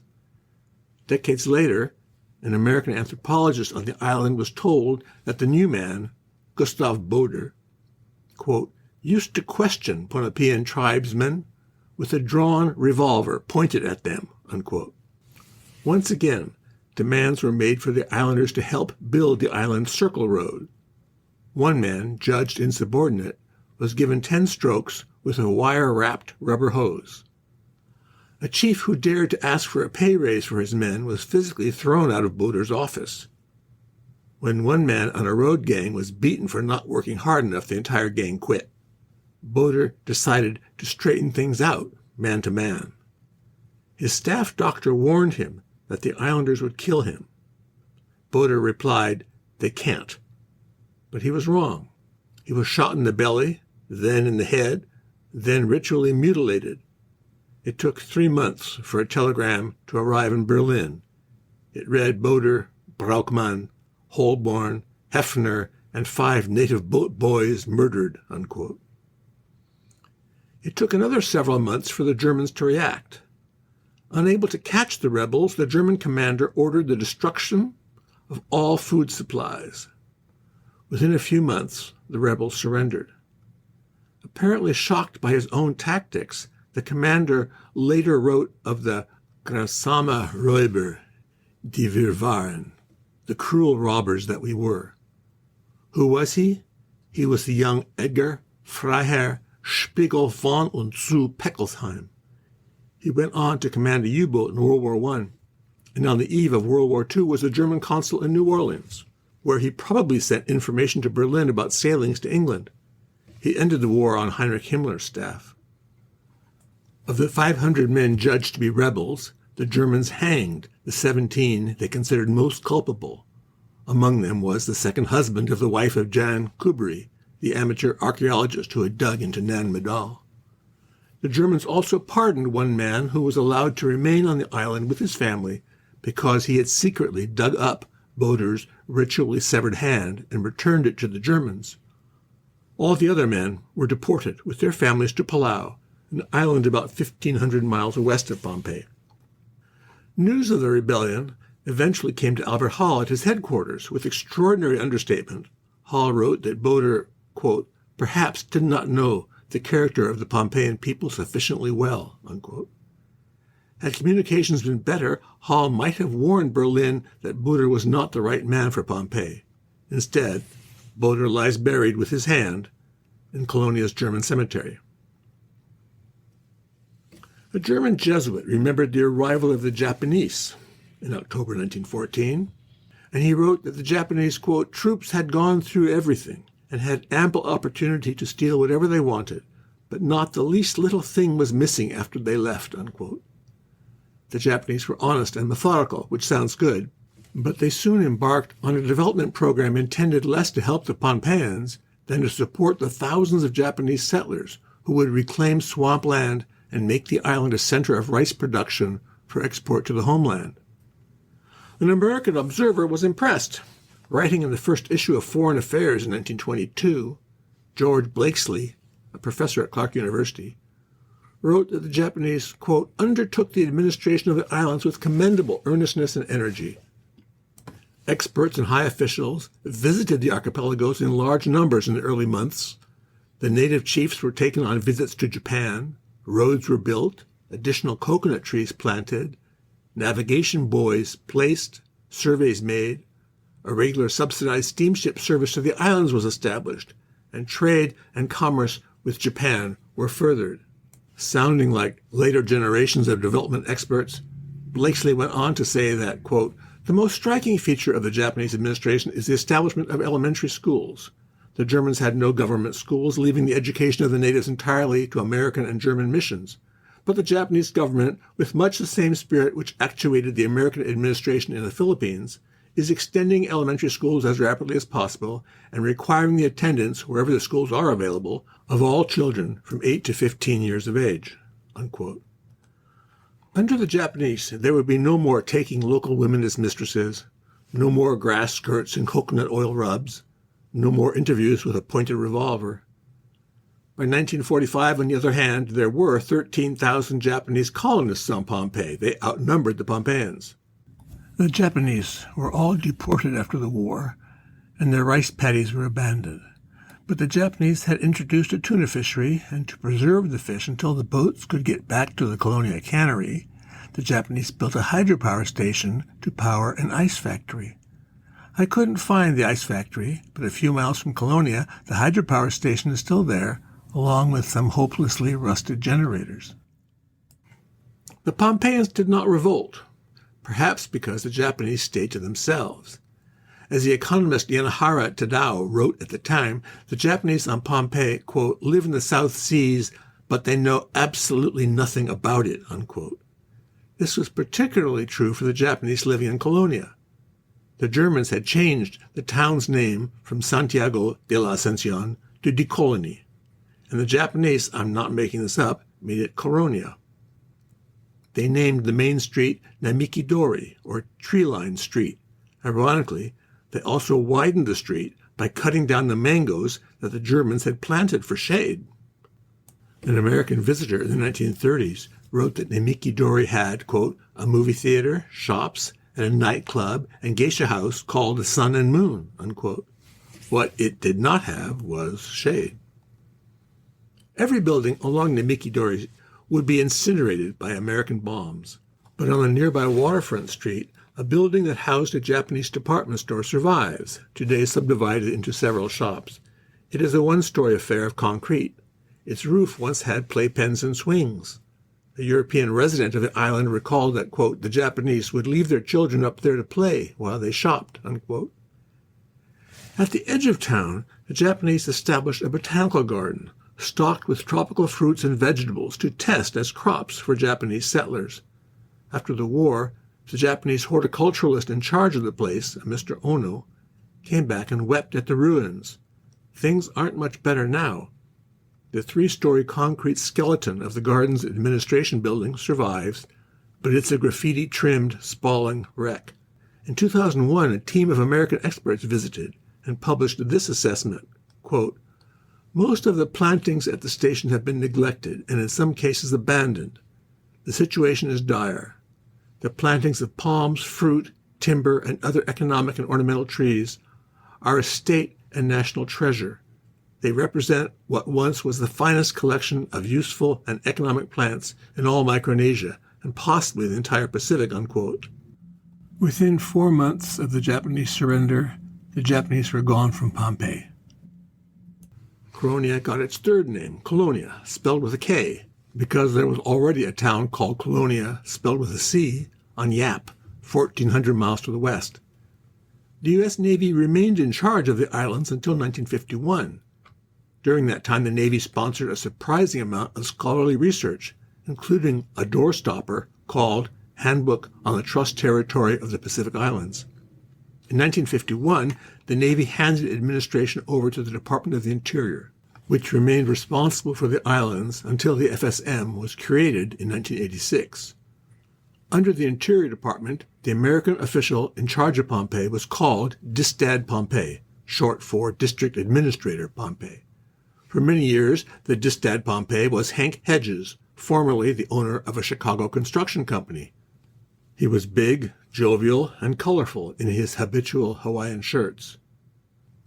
Decades later, an American anthropologist on the island was told that the new man, Gustav Boder, quote, used to question Pohnpeian tribesmen with a drawn revolver pointed at them, unquote. Once again, demands were made for the islanders to help build the island circle road. One man, judged insubordinate, was given 10 strokes with a wire-wrapped rubber hose. A chief who dared to ask for a pay raise for his men was physically thrown out of Boder's office. When one man on a road gang was beaten for not working hard enough, the entire gang quit. Boder decided to straighten things out, man to man. His staff doctor warned him that the islanders would kill him. Boder replied, "They can't." But he was wrong. He was shot in the belly, then in the head, then ritually mutilated. It took 3 months for a telegram to arrive in Berlin. It read Boder, Braukmann, Holborn, Hefner, and 5 native boat boys murdered, unquote. It took another several months for the Germans to react. Unable to catch the rebels, the German commander ordered the destruction of all food supplies. Within a few months, the rebels surrendered. Apparently shocked by his own tactics, the commander later wrote of the grausame Räuber, die wir waren, the cruel robbers that we were. Who was he? He was the young Edgar Freiherr Spiegel von und zu Peckelsheim. He went on to command a U-boat in World War I and on the eve of World War II was the German consul in New Orleans, where he probably sent information to Berlin about sailings to England. He ended the war on Heinrich Himmler's staff. Of the 500 men judged to be rebels, the Germans hanged the 17 they considered most culpable. Among them was the second husband of the wife of Jan Kubry, the amateur archaeologist who had dug into Nan Madol. The Germans also pardoned one man who was allowed to remain on the island with his family because he had secretly dug up Boder's ritually severed hand and returned it to the Germans. All the other men were deported with their families to Palau, an island about 1,500 miles west of Pohnpei. News of the rebellion eventually came to Albert Hall at his headquarters. With extraordinary understatement, Hall wrote that Boder, quote, perhaps did not know the character of the Pohnpeian people sufficiently well, unquote. Had communications been better, Hall might have warned Berlin that Boder was not the right man for Pohnpei. Instead, Boder lies buried with his hand in Colonia's German cemetery. A German Jesuit remembered the arrival of the Japanese in October 1914, and he wrote that the Japanese, quote, troops had gone through everything and had ample opportunity to steal whatever they wanted, but not the least little thing was missing after they left, unquote. The Japanese were honest and methodical, which sounds good, but they soon embarked on a development program intended less to help the Pohnpeians than to support the thousands of Japanese settlers who would reclaim swampland and make the island a center of rice production for export to the homeland. An American observer was impressed. Writing in the first issue of Foreign Affairs in 1922, George Blakesley, a professor at Clark University, wrote that the Japanese, quote, undertook the administration of the islands with commendable earnestness and energy. Experts and high officials visited the archipelagos in large numbers in the early months. The native chiefs were taken on visits to Japan. Roads were built, additional coconut trees planted, navigation buoys placed, surveys made, a regular subsidized steamship service to the islands was established, and trade and commerce with Japan were furthered. Sounding like later generations of development experts, Blakesley went on to say that, quote, the most striking feature of the Japanese administration is the establishment of elementary schools. The Germans had no government schools, leaving the education of the natives entirely to American and German missions. But the Japanese government, with much the same spirit which actuated the American administration in the Philippines, is extending elementary schools as rapidly as possible and requiring the attendance, wherever the schools are available, of all children from 8 to 15 years of age, unquote. Under the Japanese, there would be no more taking local women as mistresses, no more grass skirts and coconut oil rubs, no more interviews with a pointed revolver. By 1945, on the other hand, there were 13,000 Japanese colonists on Pohnpei. They outnumbered the Pohnpeians. The Japanese were all deported after the war, and their rice paddies were abandoned. But the Japanese had introduced a tuna fishery, and to preserve the fish until the boats could get back to the Colonia cannery, the Japanese built a hydropower station to power an ice factory. I couldn't find the ice factory, but a few miles from Colonia, the hydropower station is still there, along with some hopelessly rusted generators. The Pohnpeians did not revolt, perhaps because the Japanese stayed to themselves. As the economist Yanahara Tadao wrote at the time, the Japanese on Pohnpei, quote, live in the South Seas, but they know absolutely nothing about it, unquote. This was particularly true for the Japanese living in Colonia. The Germans had changed the town's name from Santiago de la Ascensión to De Colony, and the Japanese, I'm not making this up, made it Coronia. They named the main street Namikidori, or Tree Line Street. Ironically, they also widened the street by cutting down the mangoes that the Germans had planted for shade. An American visitor in the 1930s wrote that Namikidori had, quote, a movie theater, shops, and a nightclub and geisha house called the Sun and Moon, unquote. What it did not have was shade. Every building along Namikidori would be incinerated by American bombs. But on a nearby waterfront street, a building that housed a Japanese department store survives, today subdivided into several shops. It is a one-story affair of concrete. Its roof once had playpens and swings. A European resident of the island recalled that, quote, the Japanese would leave their children up there to play while they shopped, unquote. At the edge of town, the Japanese established a botanical garden stocked with tropical fruits and vegetables to test as crops for Japanese settlers. After the war, the Japanese horticulturalist in charge of the place, Mr. Ono, came back and wept at the ruins. Things aren't much better now. The 3-story concrete skeleton of the garden's administration building survives, but it's a graffiti-trimmed, sprawling wreck. In 2001, a team of American experts visited and published this assessment, quote, most of the plantings at the station have been neglected and in some cases abandoned. The situation is dire. The plantings of palms, fruit, timber, and other economic and ornamental trees are a state and national treasure. They represent what once was the finest collection of useful and economic plants in all Micronesia, and possibly the entire Pacific, unquote. Within 4 months of the Japanese surrender, the Japanese were gone from Pohnpei. Colonia got its third name, Colonia, spelled with a K, because there was already a town called Colonia, spelled with a C, on Yap, 1,400 miles to the west. The U.S. Navy remained in charge of the islands until 1951. During that time, the Navy sponsored a surprising amount of scholarly research, including a doorstopper called Handbook on the Trust Territory of the Pacific Islands. In 1951, the Navy handed administration over to the Department of the Interior, which remained responsible for the islands until the FSM was created in 1986. Under the Interior Department, the American official in charge of Pohnpei was called Distad Pohnpei, short for District Administrator Pohnpei. For many years, the Distad Pohnpei was Hank Hedges, formerly the owner of a Chicago construction company. He was big, jovial, and colorful in his habitual Hawaiian shirts.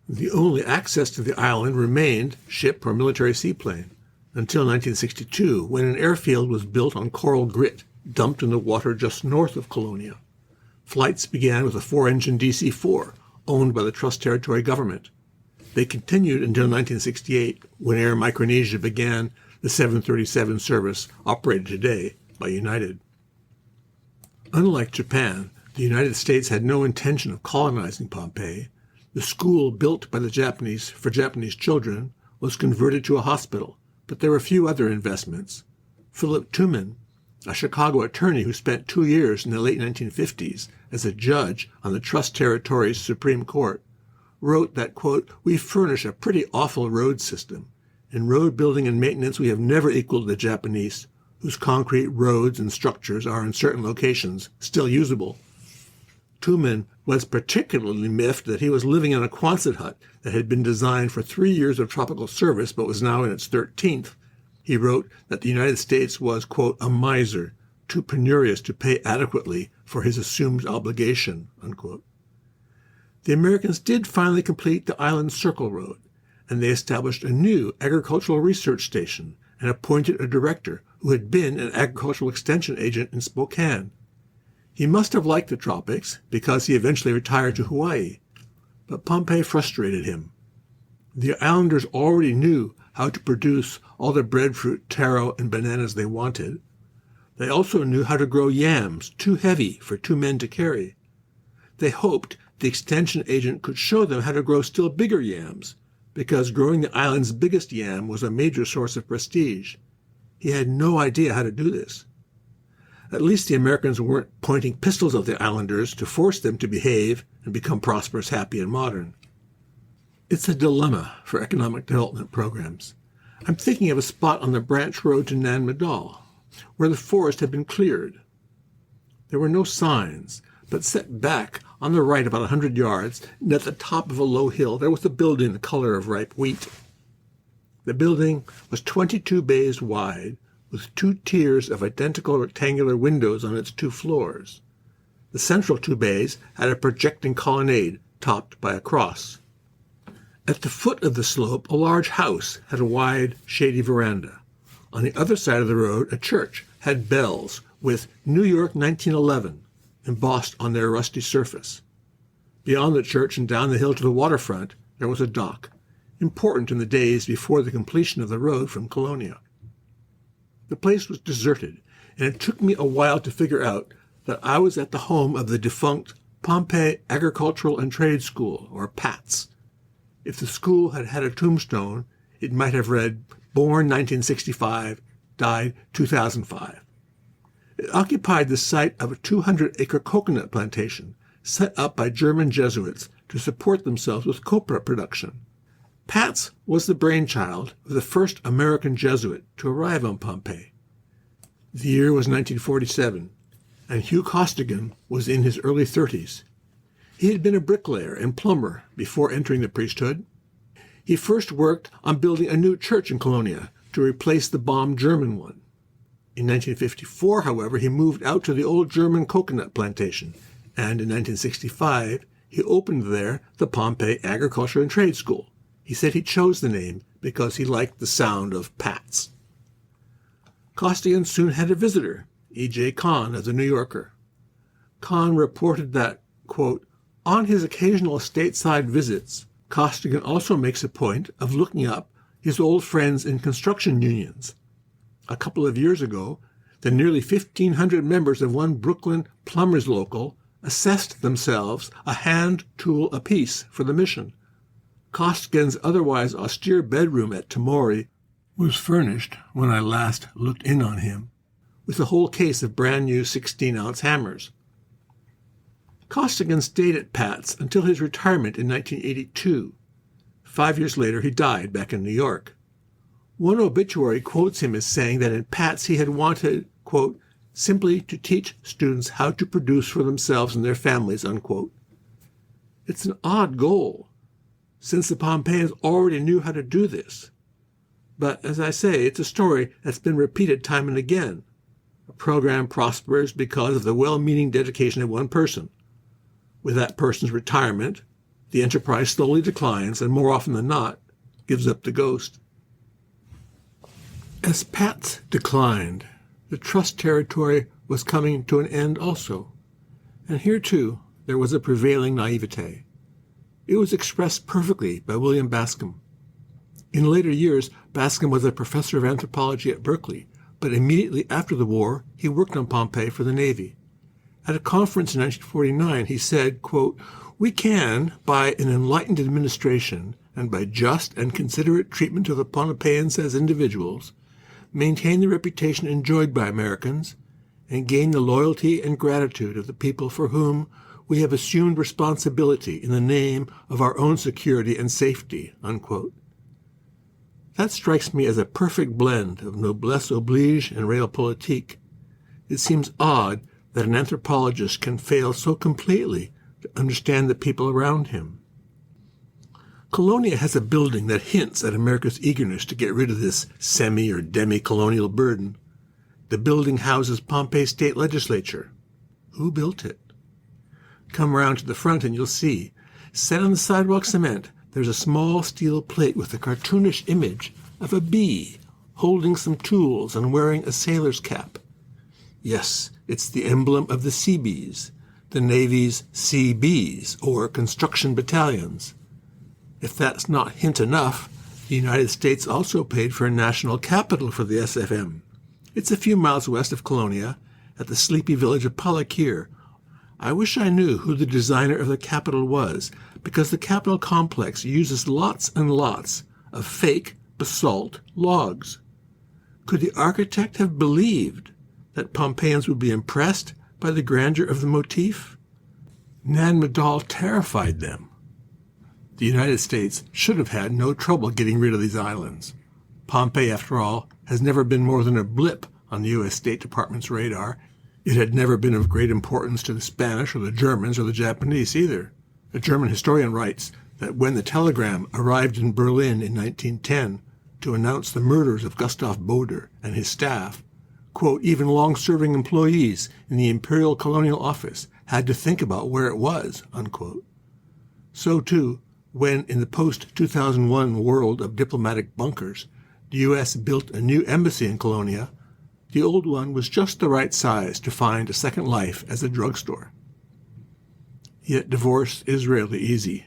The only access to the island remained ship or military seaplane, until 1962, when an airfield was built on coral grit, dumped in the water just north of Colonia. Flights began with a 4-engine DC-4, owned by the Trust Territory government. They continued until 1968, when Air Micronesia began the 737 service operated today by United. Unlike Japan, the United States had no intention of colonizing Pohnpei. The school built by the Japanese for Japanese children was converted to a hospital, but there were few other investments. Philip Tuman, a Chicago attorney who spent 2 years in the late 1950s as a judge on the Trust Territory's Supreme Court, wrote that, quote, we furnish a pretty awful road system. In road building and maintenance, we have never equaled the Japanese, whose concrete roads and structures are in certain locations still usable. Tuman was particularly miffed that he was living in a Quonset hut that had been designed for 3 years of tropical service but was now in its 13th. He wrote that the United States was, quote, a miser, too penurious to pay adequately for his assumed obligation, unquote. The Americans did finally complete the Island Circle Road, and they established a new agricultural research station and appointed a director who had been an agricultural extension agent in Spokane. He must have liked the tropics because he eventually retired to Hawaii, but Pohnpei frustrated him. The islanders already knew how to produce all the breadfruit, taro, and bananas they wanted. They also knew how to grow yams too heavy for 2 men to carry. They hoped the extension agent could show them how to grow still bigger yams, because growing the island's biggest yam was a major source of prestige. He had no idea how to do this. At least the Americans weren't pointing pistols at the islanders to force them to behave and become prosperous, happy, and modern. It's a dilemma for economic development programs. I'm thinking of a spot on the branch road to Nan Madol, where the forest had been cleared. There were no signs, but set back on the right about 100 yards, and at the top of a low hill, there was a building the color of ripe wheat. The building was 22 bays wide, with 2 tiers of identical rectangular windows on its 2 floors. The central 2 bays had a projecting colonnade topped by a cross. At the foot of the slope, a large house had a wide, shady veranda. On the other side of the road, a church had bells with New York 1911 embossed on their rusty surface. Beyond the church and down the hill to the waterfront, there was a dock, important in the days before the completion of the road from Colonia. The place was deserted, and it took me a while to figure out that I was at the home of the defunct Pohnpei Agricultural and Trade School, or PATS. If the school had had a tombstone, it might have read, born 1965, died 2005. It occupied the site of a 200-acre coconut plantation set up by German Jesuits to support themselves with copra production. Patz was the brainchild of the first American Jesuit to arrive on Pohnpei. The year was 1947, and Hugh Costigan was in his early 30s. He had been a bricklayer and plumber before entering the priesthood. He first worked on building a new church in Colonia to replace the bombed German one. In 1954, however, he moved out to the old German coconut plantation, and in 1965, he opened there the Pohnpei Agriculture and Trade School. He said he chose the name because he liked the sound of Pats. Costigan soon had a visitor, E.J. Kahn of the New Yorker. Kahn reported that, quote, on his occasional stateside visits, Costigan also makes a point of looking up his old friends in construction unions. A couple of years ago, the nearly 1,500 members of one Brooklyn plumbers local assessed themselves a hand tool apiece for the mission. Costigan's otherwise austere bedroom at Tamori was furnished, when I last looked in on him, with a whole case of brand-new 16-ounce hammers. Costigan stayed at Pat's until his retirement in 1982. 5 years later, he died back in New York. One obituary quotes him as saying that in Pat's he had wanted, quote, simply to teach students how to produce for themselves and their families, unquote. It's an odd goal, since the Pohnpeians already knew how to do this. But, as I say, it's a story that's been repeated time and again. A program prospers because of the well-meaning dedication of one person. With that person's retirement, the enterprise slowly declines and, more often than not, gives up the ghost. As Pat's declined, the trust territory was coming to an end also. And here, too, there was a prevailing naivete. It was expressed perfectly by William Bascom. In later years, Bascom was a professor of anthropology at Berkeley, but immediately after the war, he worked on Pohnpei for the Navy. At a conference in 1949, he said, quote, we can, by an enlightened administration and by just and considerate treatment of the Pohnpeians as individuals, maintain the reputation enjoyed by Americans, and gain the loyalty and gratitude of the people for whom we have assumed responsibility in the name of our own security and safety, unquote. That strikes me as a perfect blend of noblesse oblige and realpolitik. It seems odd that an anthropologist can fail so completely to understand the people around him. Colonia has a building that hints at America's eagerness to get rid of this semi- or demi-colonial burden. The building houses Pohnpei State Legislature. Who built it? Come round to the front and you'll see. Set on the sidewalk cement, there's a small steel plate with a cartoonish image of a bee holding some tools and wearing a sailor's cap. Yes, it's the emblem of the Seabees, the Navy's CBs, or construction battalions. If that's not hint enough, the United States also paid for a national capital for the SFM. It's a few miles west of Colonia, at the sleepy village of Palakir. I wish I knew who the designer of the Capitol was, because the Capitol complex uses lots and lots of fake basalt logs. Could the architect have believed that Pohnpeians would be impressed by the grandeur of the motif? Nan Madol terrified them. The United States should have had no trouble getting rid of these islands. Pohnpei, after all, has never been more than a blip on the U.S. State Department's radar. It had never been of great importance to the Spanish or the Germans or the Japanese either. A German historian writes that when the telegram arrived in Berlin in 1910 to announce the murders of Gustav Boder and his staff, quote, even long-serving employees in the Imperial Colonial Office had to think about where it was, unquote. So, too, when in the post-2001 world of diplomatic bunkers, the U.S. built a new embassy in Colonia, the old one was just the right size to find a second life as a drugstore. Yet divorce is rarely easy.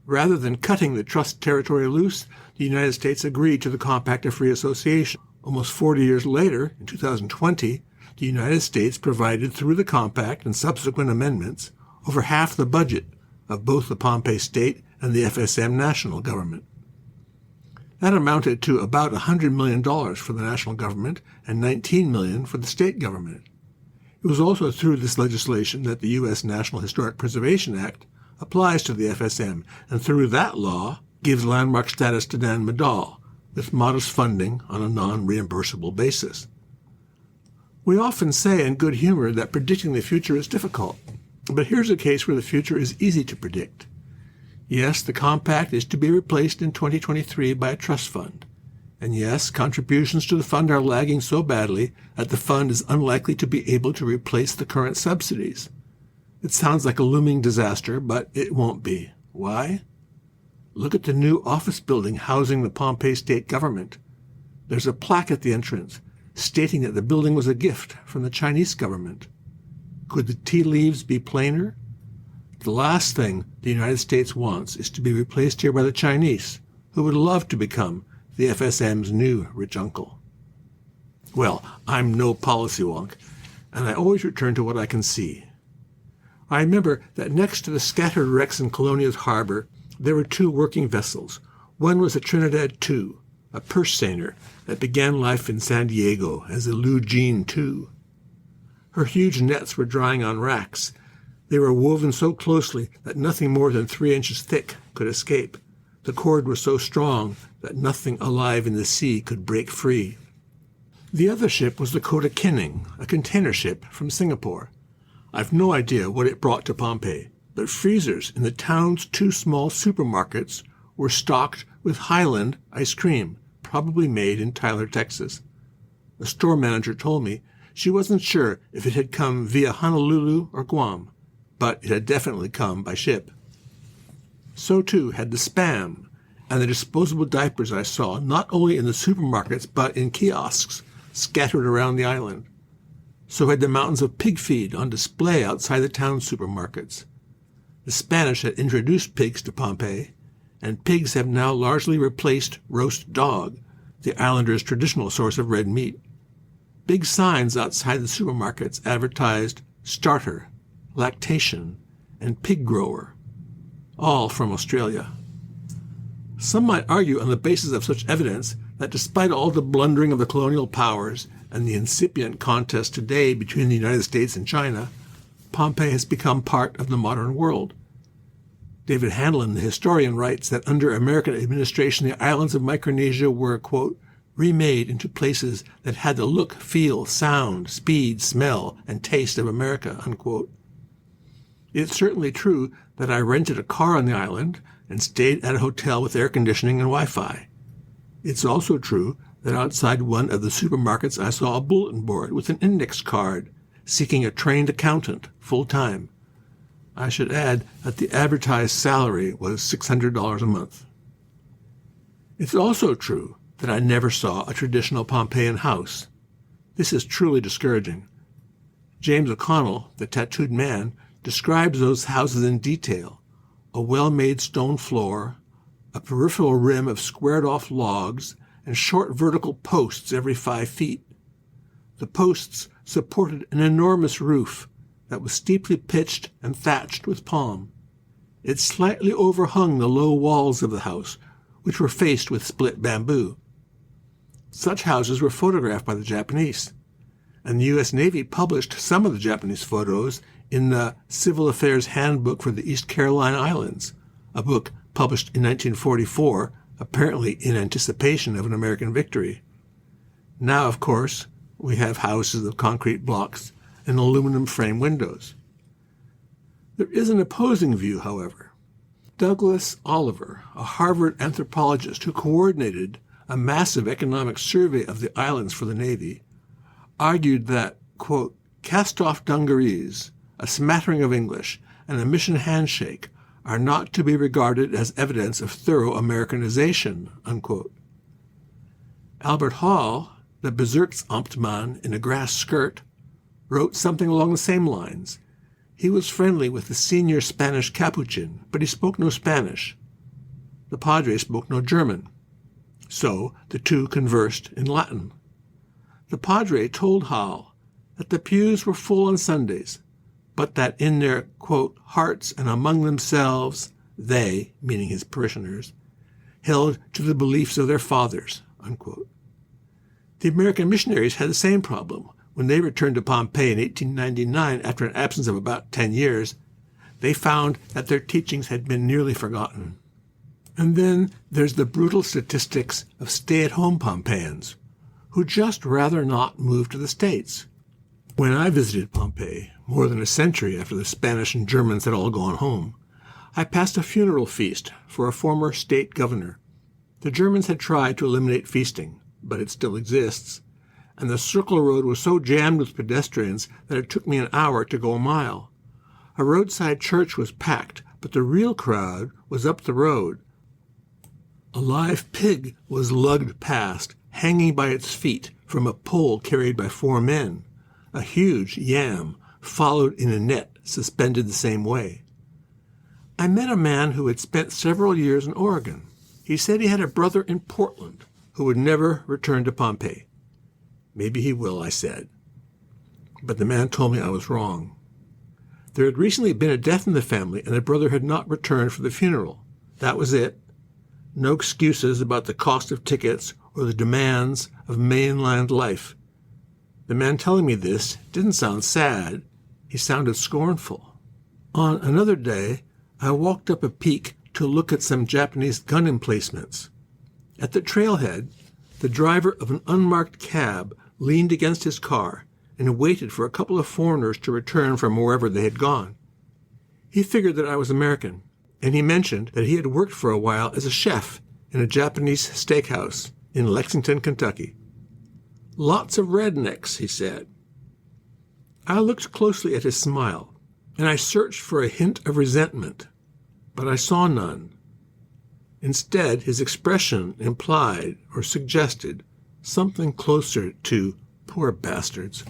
Rather than cutting the trust territory loose, the United States agreed to the Compact of Free Association, Almost 40 years later, in 2020, the United States provided through the compact and subsequent amendments over half the budget of both the Pohnpei state and the FSM national government. That amounted to about $100 million for the national government and $19 million for the state government. It was also through this legislation that the U.S. National Historic Preservation Act applies to the FSM, and through that law gives landmark status to Dan Madal, with modest funding on a non-reimbursable basis. We often say in good humor that predicting the future is difficult, but here's a case where the future is easy to predict. Yes, the compact is to be replaced in 2023 by a trust fund. And yes, contributions to the fund are lagging so badly that the fund is unlikely to be able to replace the current subsidies. It sounds like a looming disaster, but it won't be. Why? Look at the new office building housing the Pohnpei state government. There's a plaque at the entrance stating that the building was a gift from the Chinese government. Could the tea leaves be plainer? The last thing the United States wants is to be replaced here by the Chinese, who would love to become the FSM's new rich uncle. Well, I'm no policy wonk, and I always return to what I can see. I remember that next to the scattered wrecks in Colonia's harbor, there were two working vessels. One was the Trinidad II, a purse seiner that began life in San Diego as the Lou Jean II. Her huge nets were drying on racks. They were woven so closely that nothing more than 3 inches thick could escape. The cord was so strong that nothing alive in the sea could break free. The other ship was the Kota Kinning, a container ship from Singapore. I've no idea what it brought to Pohnpei, but freezers in the town's 2 small supermarkets were stocked with Highland ice cream, probably made in Tyler, Texas. The store manager told me she wasn't sure if it had come via Honolulu or Guam, but it had definitely come by ship. So too had the Spam and the disposable diapers I saw not only in the supermarkets but in kiosks scattered around the island. So had the mountains of pig feed on display outside the town supermarkets. The Spanish had introduced pigs to Pohnpei, and pigs have now largely replaced roast dog, the islanders' traditional source of red meat. Big signs outside the supermarkets advertised starter, lactation, and pig grower, all from Australia. Some might argue on the basis of such evidence that despite all the blundering of the colonial powers and the incipient contest today between the United States and China, Pohnpei has become part of the modern world. David Hanlon, the historian, writes that under American administration the islands of Micronesia were, quote, remade into places that had the look, feel, sound, speed, smell, and taste of America, unquote. It's certainly true that I rented a car on the island and stayed at a hotel with air conditioning and Wi-Fi. It's also true that outside one of the supermarkets I saw a bulletin board with an index card seeking a trained accountant full-time. I should add that the advertised salary was $600 a month. It's also true that I never saw a traditional Pohnpeian house. This is truly discouraging. James O'Connell, the tattooed man, describes those houses in detail: a well-made stone floor, a peripheral rim of squared-off logs, and short vertical posts every 5 feet. The posts supported an enormous roof that was steeply pitched and thatched with palm. It slightly overhung the low walls of the house, which were faced with split bamboo. Such houses were photographed by the Japanese, and the U.S. Navy published some of the Japanese photos in the Civil Affairs Handbook for the East Carolina Islands, a book published in 1944, apparently in anticipation of an American victory. Now, of course, we have houses of concrete blocks and aluminum frame windows. There is an opposing view, however. Douglas Oliver, a Harvard anthropologist who coordinated a massive economic survey of the islands for the Navy, argued that, quote, cast-off dungarees, a smattering of English, and a mission handshake are not to be regarded as evidence of thorough Americanization, unquote. Albert Hall, the Bezirksamtmann in a grass skirt, wrote something along the same lines. He was friendly with the senior Spanish Capuchin, but he spoke no Spanish. The Padre spoke no German. So the two conversed in Latin. The padre told Hal that the pews were full on Sundays, but that in their, quote, hearts and among themselves, they, meaning his parishioners, held to the beliefs of their fathers, unquote. The American missionaries had the same problem. When they returned to Pohnpei in 1899 after an absence of about 10 years, they found that their teachings had been nearly forgotten. And then there's the brutal statistics of stay-at-home Pohnpeians, who just rather not move to the States. When I visited Pohnpei, more than a century after the Spanish and Germans had all gone home, I passed a funeral feast for a former state governor. The Germans had tried to eliminate feasting, but it still exists, and the circle road was so jammed with pedestrians that it took me an hour to go a mile. A roadside church was packed, but the real crowd was up the road. A live pig was lugged past, hanging by its feet from a pole carried by 4 men. A huge yam followed in a net suspended the same way. I met a man who had spent several years in Oregon. He said he had a brother in Portland who would never return to Pohnpei. Maybe he will, I said. But the man told me I was wrong. There had recently been a death in the family, and the brother had not returned for the funeral. That was it. No excuses about the cost of tickets or the demands of mainland life. The man telling me this didn't sound sad. He sounded scornful. On another day, I walked up a peak to look at some Japanese gun emplacements. At the trailhead, the driver of an unmarked cab leaned against his car and waited for a couple of foreigners to return from wherever they had gone. He figured that I was American, and he mentioned that he had worked for a while as a chef in a Japanese steakhouse in Lexington, Kentucky. Lots of rednecks, he said. I looked closely at his smile, and I searched for a hint of resentment, but I saw none. Instead, his expression implied or suggested something closer to poor bastards.